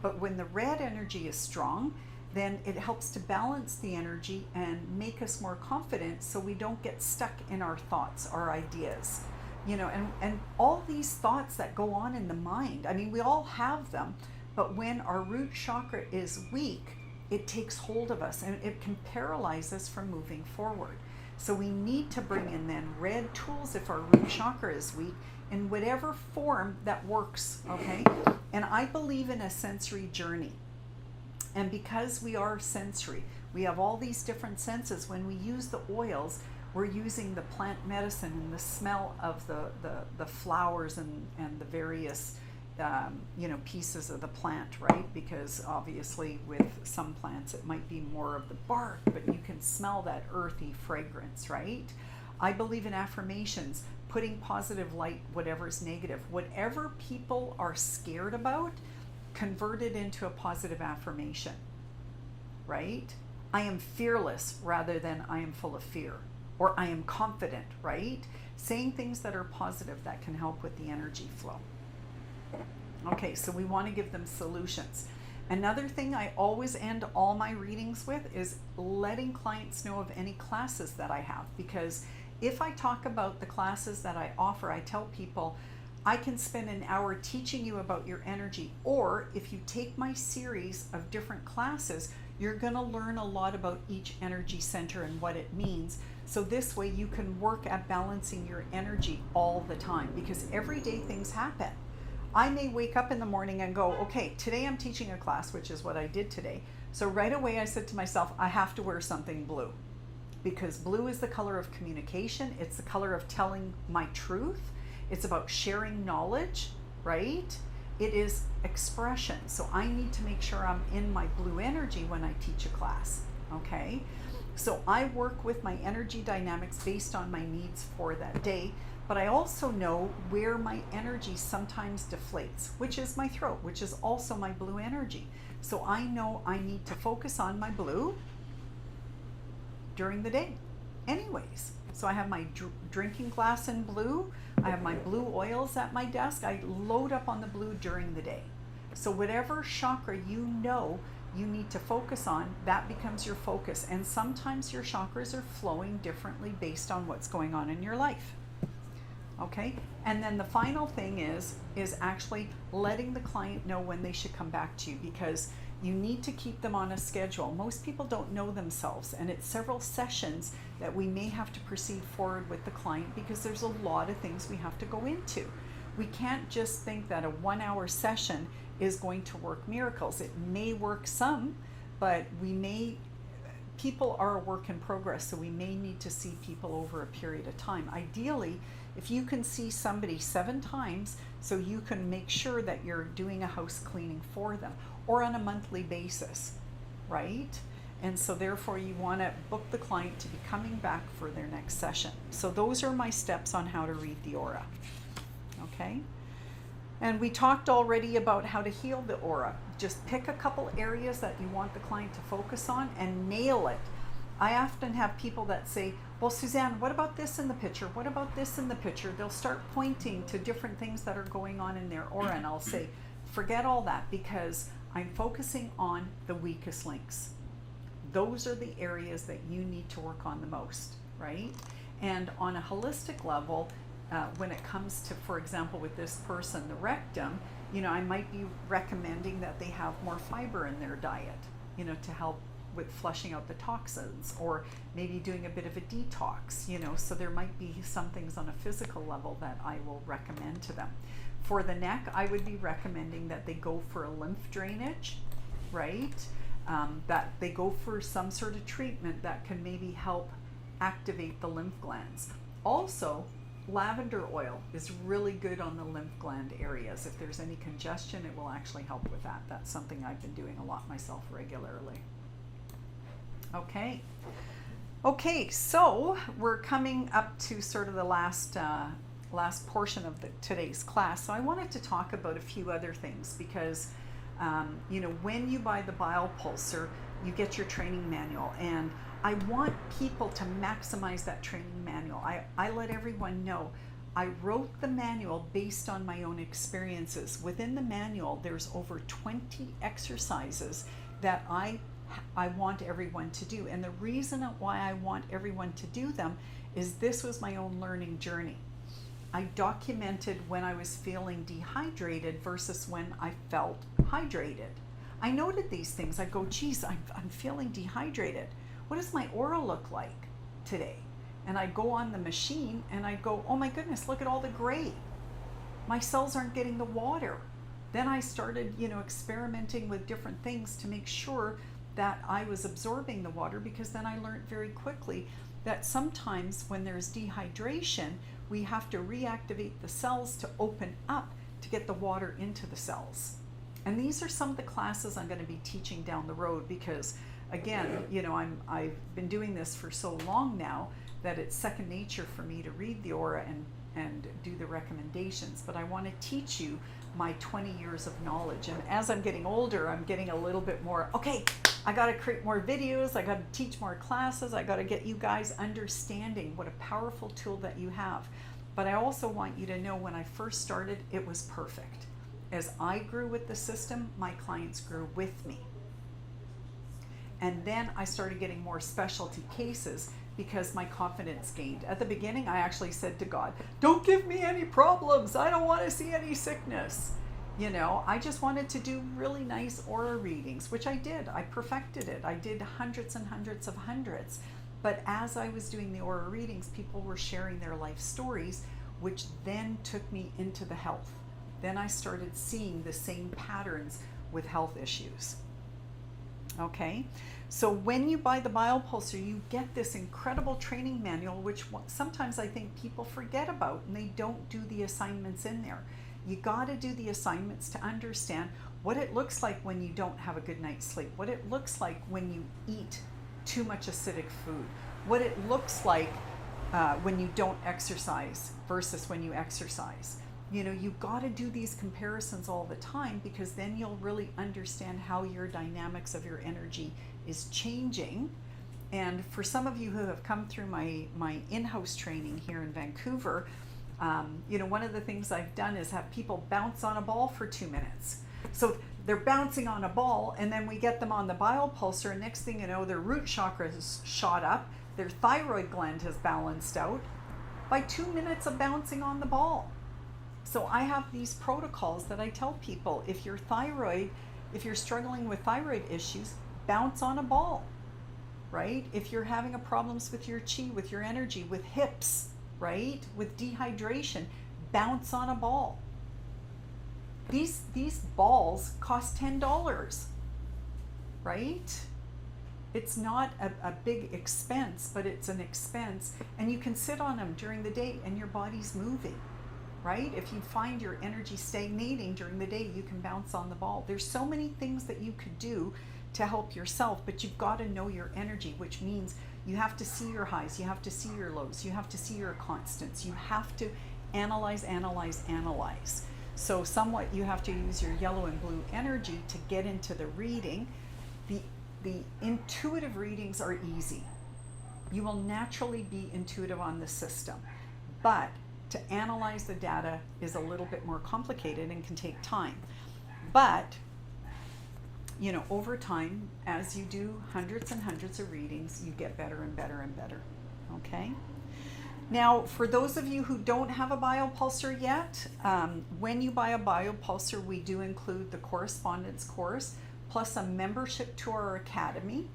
But when the red energy is strong, then it helps to balance the energy and make us more confident so we don't get stuck in our thoughts, our ideas. And all these thoughts that go on in the mind, I mean, we all have them. But when our root chakra is weak, it takes hold of us and it can paralyze us from moving forward. So we need to bring in then red tools if our root chakra is weak in whatever form that works, okay? And I believe in a sensory journey. And because we are sensory, we have all these different senses. When we use the oils, we're using the plant medicine and the smell of the flowers and the various pieces of the plant, right? Because obviously with some plants it might be more of the bark, but you can smell that earthy fragrance, right? I believe in affirmations, putting positive light, whatever's negative. Whatever people are scared about, convert it into a positive affirmation, right? I am fearless rather than I am full of fear, or I am confident, right? Saying things that are positive that can help with the energy flow. Okay, so we want to give them solutions. Another thing I always end all my readings with is letting clients know of any classes that I have, because if I talk about the classes that I offer, I tell people I can spend an hour teaching you about your energy, or if you take my series of different classes, you're going to learn a lot about each energy center and what it means. So this way you can work at balancing your energy all the time, because everyday things happen. I may wake up in the morning and go, okay, today I'm teaching a class, which is what I did today. So right away I said to myself, I have to wear something blue, because blue is the color of communication. It's the color of telling my truth. It's about sharing knowledge, right? It is expression. So I need to make sure I'm in my blue energy when I teach a class, okay? So I work with my energy dynamics based on my needs for that day. But I also know where my energy sometimes deflates, which is my throat, which is also my blue energy. So I know I need to focus on my blue during the day anyways. So I have my drinking glass in blue. I have my blue oils at my desk. I load up on the blue during the day. So whatever chakra you know you need to focus on, that becomes your focus. And sometimes your chakras are flowing differently based on what's going on in your life. Okay, and then the final thing is actually letting the client know when they should come back to you, because you need to keep them on a schedule. Most people don't know themselves, and it's several sessions that we may have to proceed forward with the client, because there's a lot of things we have to go into. We can't just think that a 1-hour session is going to work miracles. It may work some, but people are a work in progress, so we may need to see people over a period of time. Ideally, If you can see somebody 7 times, so you can make sure that you're doing a house cleaning for them, or on a monthly basis, right? And so therefore you want to book the client to be coming back for their next session. So those are my steps on how to read the aura. Okay? And we talked already about how to heal the aura. Just pick a couple areas that you want the client to focus on and nail it. I often have people that say, well, Susanne, what about this in the picture? What about this in the picture? They'll start pointing to different things that are going on in their aura, and I'll say, forget all that, because I'm focusing on the weakest links. Those are the areas that you need to work on the most, right? And on a holistic level, when it comes to, for example, with this person, the rectum, you know, I might be recommending that they have more fiber in their diet, you know, to help with flushing out the toxins, or maybe doing a bit of a detox, you know. So there might be some things on a physical level that I will recommend to them. For the neck, I would be recommending that they go for a lymph drainage, right? That they go for some sort of treatment that can maybe help activate the lymph glands. Also, lavender oil is really good on the lymph gland areas. If there's any congestion, it will actually help with that. That's something I've been doing a lot myself regularly. Okay, so we're coming up to sort of the last portion of today's class. So I wanted to talk about a few other things, because you know, when you buy the Biopulsar, you get your training manual, and I want people to maximize that training manual. I let everyone know I wrote the manual based on my own experiences. Within the manual, there's over 20 exercises that I want everyone to do. And the reason why I want everyone to do them is this was my own learning journey. I documented when I was feeling dehydrated versus when I felt hydrated. I noted these things. I go, geez, I'm feeling dehydrated. What does my aura look like today? And I go on the machine and I go, oh my goodness, look at all the gray. My cells aren't getting the water. Then I started, you know, experimenting with different things to make sure that I was absorbing the water, because then I learned very quickly that sometimes when there's dehydration, we have to reactivate the cells to open up to get the water into the cells. And these are some of the classes I'm going to be teaching down the road, because again, you know, I've been doing this for so long now that it's second nature for me to read the aura and do the recommendations. But I want to teach you my 20 years of knowledge. And as I'm getting older, I'm getting a little bit more, okay, I got to create more videos, I got to teach more classes, I got to get you guys understanding what a powerful tool that you have. But I also want you to know, when I first started, it was perfect. As I grew with the system, my clients grew with me. And then I started getting more specialty cases because my confidence gained. At the beginning, I actually said to God, don't give me any problems. I don't want to see any sickness. You know, I just wanted to do really nice aura readings, which I did. I perfected it. I did hundreds and hundreds of hundreds. But as I was doing the aura readings, people were sharing their life stories, which then took me into the health. Then I started seeing the same patterns with health issues. Okay, so when you buy the Biopulsar, you get this incredible training manual, which sometimes I think people forget about, and they don't do the assignments in there. You got to do the assignments to understand what it looks like when you don't have a good night's sleep, what it looks like when you eat too much acidic food, what it looks like when you don't exercise versus when you exercise. You know, you got to do these comparisons all the time, because then you'll really understand how your dynamics of your energy is changing. And for some of you who have come through my in-house training here in Vancouver, you know, one of the things I've done is have people bounce on a ball for 2 minutes. So they're bouncing on a ball, and then we get them on the Biopulsar, and next thing you know, their root chakra has shot up, their thyroid gland has balanced out by 2 minutes of bouncing on the ball. So I have these protocols that I tell people, if you're struggling with thyroid issues, bounce on a ball, right? If you're having problems with your chi, with your energy, with hips, right? With dehydration, bounce on a ball. These balls cost $10, right? It's not a big expense, but it's an expense, and you can sit on them during the day and your body's moving, right? If you find your energy stagnating during the day, you can bounce on the ball. There's so many things that you could do to help yourself, but you've got to know your energy, which means you have to see your highs, you have to see your lows, you have to see your constants, you have to analyze. So somewhat you have to use your yellow and blue energy to get into the reading. The intuitive readings are easy. You will naturally be intuitive on the system, but to analyze the data is a little bit more complicated and can take time. But you know, over time, as you do hundreds and hundreds of readings, you get better and better and better. Okay? Now, for those of you who don't have a Biopulsar yet, when you buy a Biopulsar, we do include the correspondence course plus a membership to our academy.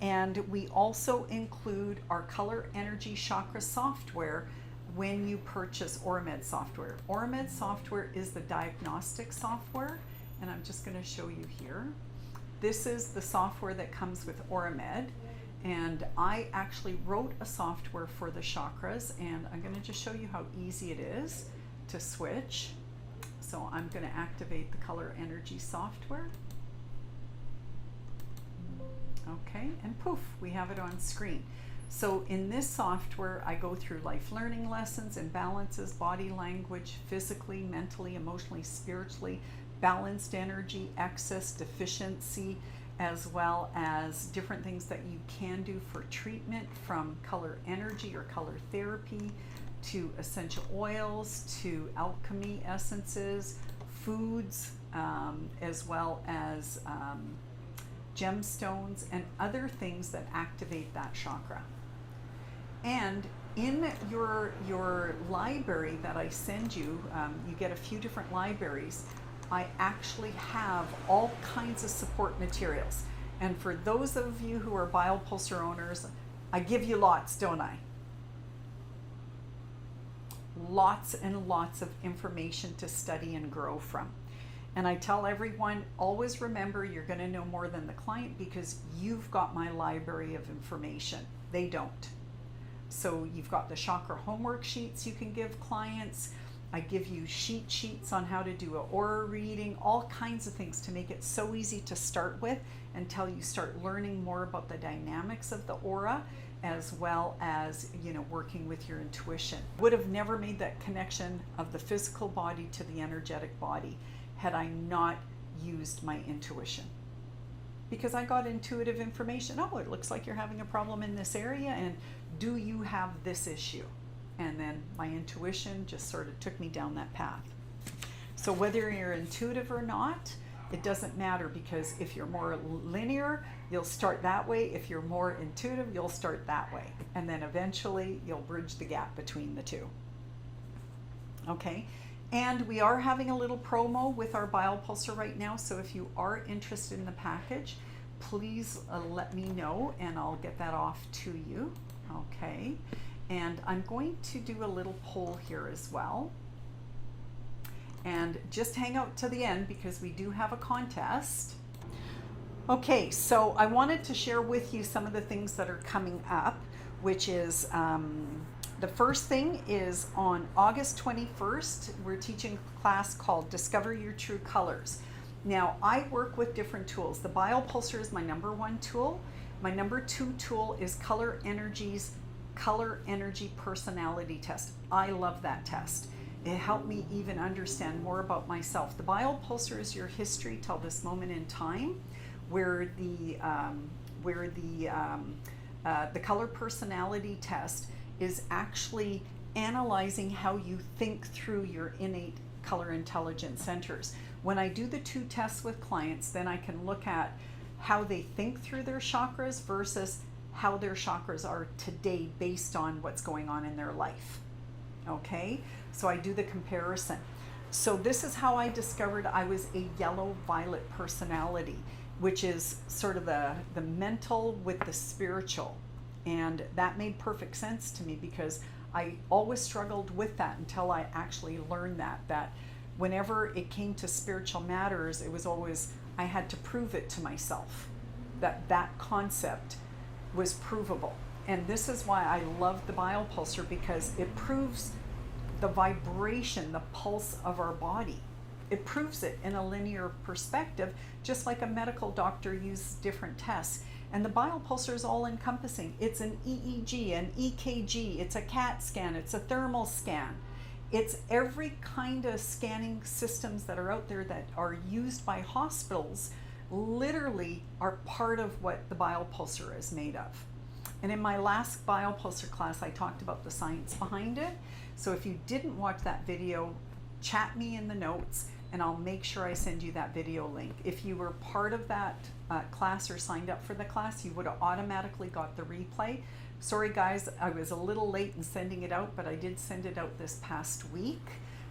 And we also include our color energy chakra software when you purchase AuraMed software. AuraMed software is the diagnostic software, and I'm just going to show you here. This is the software that comes with AuraMed, and I actually wrote a software for the chakras, and I'm going to just show you how easy it is to switch. So I'm going to activate the color energy software. Okay, and poof, we have it on screen. So in this software, I go through life learning lessons, imbalances, body language, physically, mentally, emotionally, spiritually, balanced energy, excess, deficiency, as well as different things that you can do for treatment, from color energy or color therapy to essential oils to alchemy essences, foods, as well as gemstones and other things that activate that chakra. And in your library that I send you, you get a few different libraries. I actually have all kinds of support materials. And for those of you who are Biopulsar owners, I give you lots, don't I? Lots and lots of information to study and grow from. And I tell everyone, always remember, you're going to know more than the client because you've got my library of information. They don't. So you've got the chakra homework sheets you can give clients. I give you sheets on how to do an aura reading, all kinds of things to make it so easy to start with until you start learning more about the dynamics of the aura, as well as, you know, working with your intuition. Would have never made that connection of the physical body to the energetic body had I not used my intuition. Because I got intuitive information. Oh, it looks like you're having a problem in this area, and do you have this issue? And then my intuition just sort of took me down that path. So whether you're intuitive or not, it doesn't matter, because if you're more linear, you'll start that way. If you're more intuitive, you'll start that way. And then eventually you'll bridge the gap between the two. Okay? And we are having a little promo with our Biopulsar right now. So if you are interested in the package, please let me know and I'll get that off to you. Okay? And I'm going to do a little poll here as well. And just hang out to the end because we do have a contest. Okay, so I wanted to share with you some of the things that are coming up, which is the first thing is on August 21st, we're teaching a class called Discover Your True Colors. Now, I work with different tools. The Biopulsar is my #1 tool. My #2 tool is Color Energy's Color Energy Personality Test. I love that test. It helped me even understand more about myself. The Biopulsar is your history till this moment in time, where the Color Personality Test is actually analyzing how you think through your innate color intelligence centers. When I do the 2 tests with clients, then I can look at how they think through their chakras versus how their chakras are today based on what's going on in their life. Okay, so I do the comparison. So this is how I discovered I was a yellow-violet personality, which is sort of the mental with the spiritual. And that made perfect sense to me because I always struggled with that until I actually learned that whenever it came to spiritual matters, it was always, I had to prove it to myself that concept was provable. And this is why I love the Biopulsar, because it proves the vibration, the pulse of our body. It proves it in a linear perspective, just like a medical doctor uses different tests. And the Biopulsar is all encompassing. It's an EEG, an EKG, it's a CAT scan, it's a thermal scan. It's every kind of scanning systems that are out there that are used by hospitals, literally are part of what the Biopulsar is made of. And in my last Biopulsar class, I talked about the science behind it. So if you didn't watch that video, chat me in the notes and I'll make sure I send you that video link. If you were part of that class or signed up for the class, you would have automatically got the replay. Sorry guys, I was a little late in sending it out, but I did send it out this past week.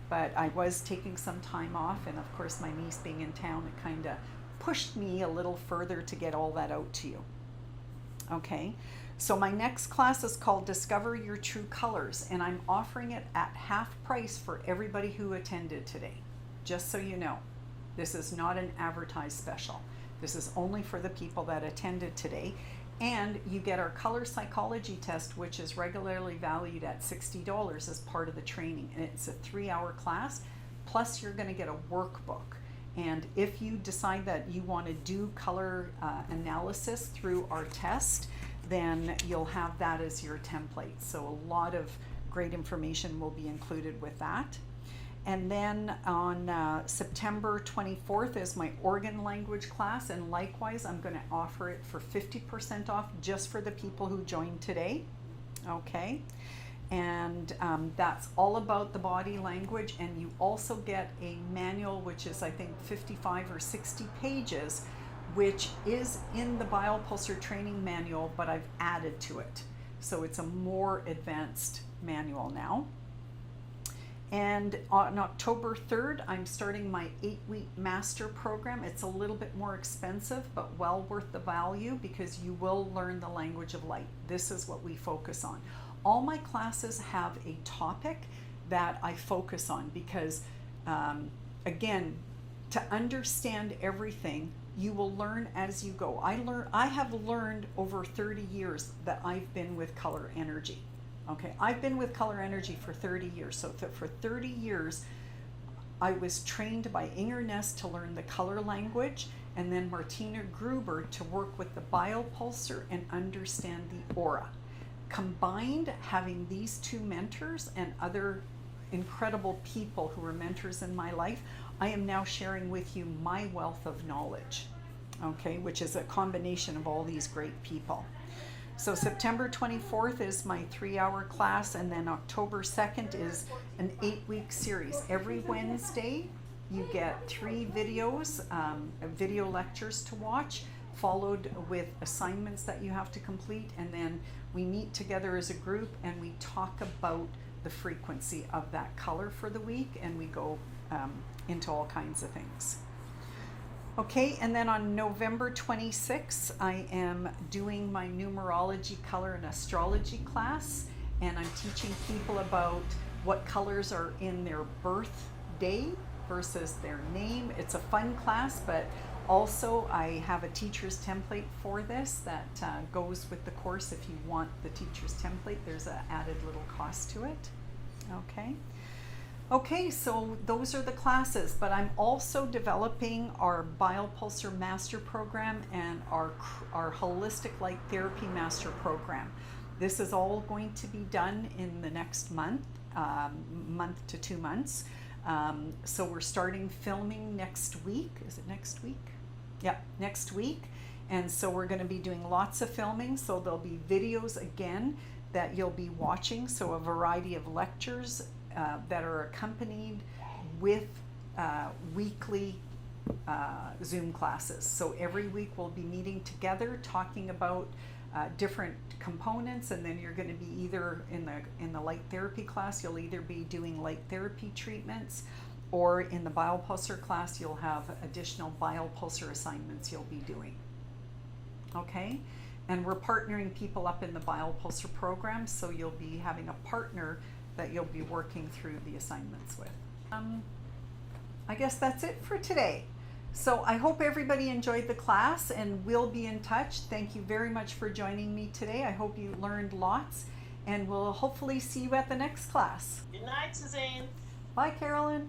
But I was taking some time off, and of course my niece being in town, it kind of pushed me a little further to get all that out to you. Okay, so my next class is called Discover Your True Colors, and I'm offering it at half price for everybody who attended today. Just so you know, this is not an advertised special. This is only for the people that attended today. And you get our color psychology test, which is regularly valued at $60 as part of the training. And it's a 3-hour class, plus you're going to get a workbook. And if you decide that you want to do color analysis through our test, then you'll have that as your template. So a lot of great information will be included with that. And then on September 24th is my organ language class, and likewise I'm going to offer it for 50% off just for the people who joined today. Okay, and that's all about the body language, and you also get a manual which is I think 55 or 60 pages, which is in the Biopulsar training manual, but I've added to it. So it's a more advanced manual now. And on October 3rd, I'm starting my 8-week master program. It's a little bit more expensive, but well worth the value, because you will learn the language of light. This is what we focus on. All my classes have a topic that I focus on, because again, to understand everything, you will learn as you go. I have learned over 30 years that I've been with color energy. Okay, I've been with color energy for 30 years. So for 30 years, I was trained by Inger Ness to learn the color language, and then Martina Gruber to work with the Biopulsar and understand the aura. Combined, having these two mentors and other incredible people who were mentors in my life, I am now sharing with you my wealth of knowledge, okay, which is a combination of all these great people. So September 24th is my 3-hour class, and then October 2nd is an 8-week series. Every Wednesday you get 3 videos, video lectures to watch, followed with assignments that you have to complete, and then we meet together as a group and we talk about the frequency of that color for the week, and we go into all kinds of things. Okay, and then on November 26th, I am doing my numerology, color, and astrology class, and I'm teaching people about what colors are in their birthday versus their name. It's a fun class, but also I have a teacher's template for this that goes with the course. If you want the teacher's template, there's an added little cost to it. Okay. Okay, so those are the classes, but I'm also developing our Biopulsar Master Program and our Holistic Light Therapy Master Program. This is all going to be done in the next month to 2 months. So we're starting filming next week. Is it next week? Yeah, next week. And so we're going to be doing lots of filming. So there'll be videos again that you'll be watching. So a variety of lectures that are accompanied with weekly Zoom classes. So every week we'll be meeting together, talking about different components, and then you're going to be either in the light therapy class, you'll either be doing light therapy treatments, or in the Biopulsar class you'll have additional Biopulsar assignments you'll be doing. Okay, and we're partnering people up in the Biopulsar program, so you'll be having a partner that you'll be working through the assignments with. I guess that's it for today. So I hope everybody enjoyed the class, and we'll be in touch. Thank you very much for joining me today. I hope you learned lots, and we'll hopefully see you at the next class. Good night, Suzanne. Bye, Carolyn.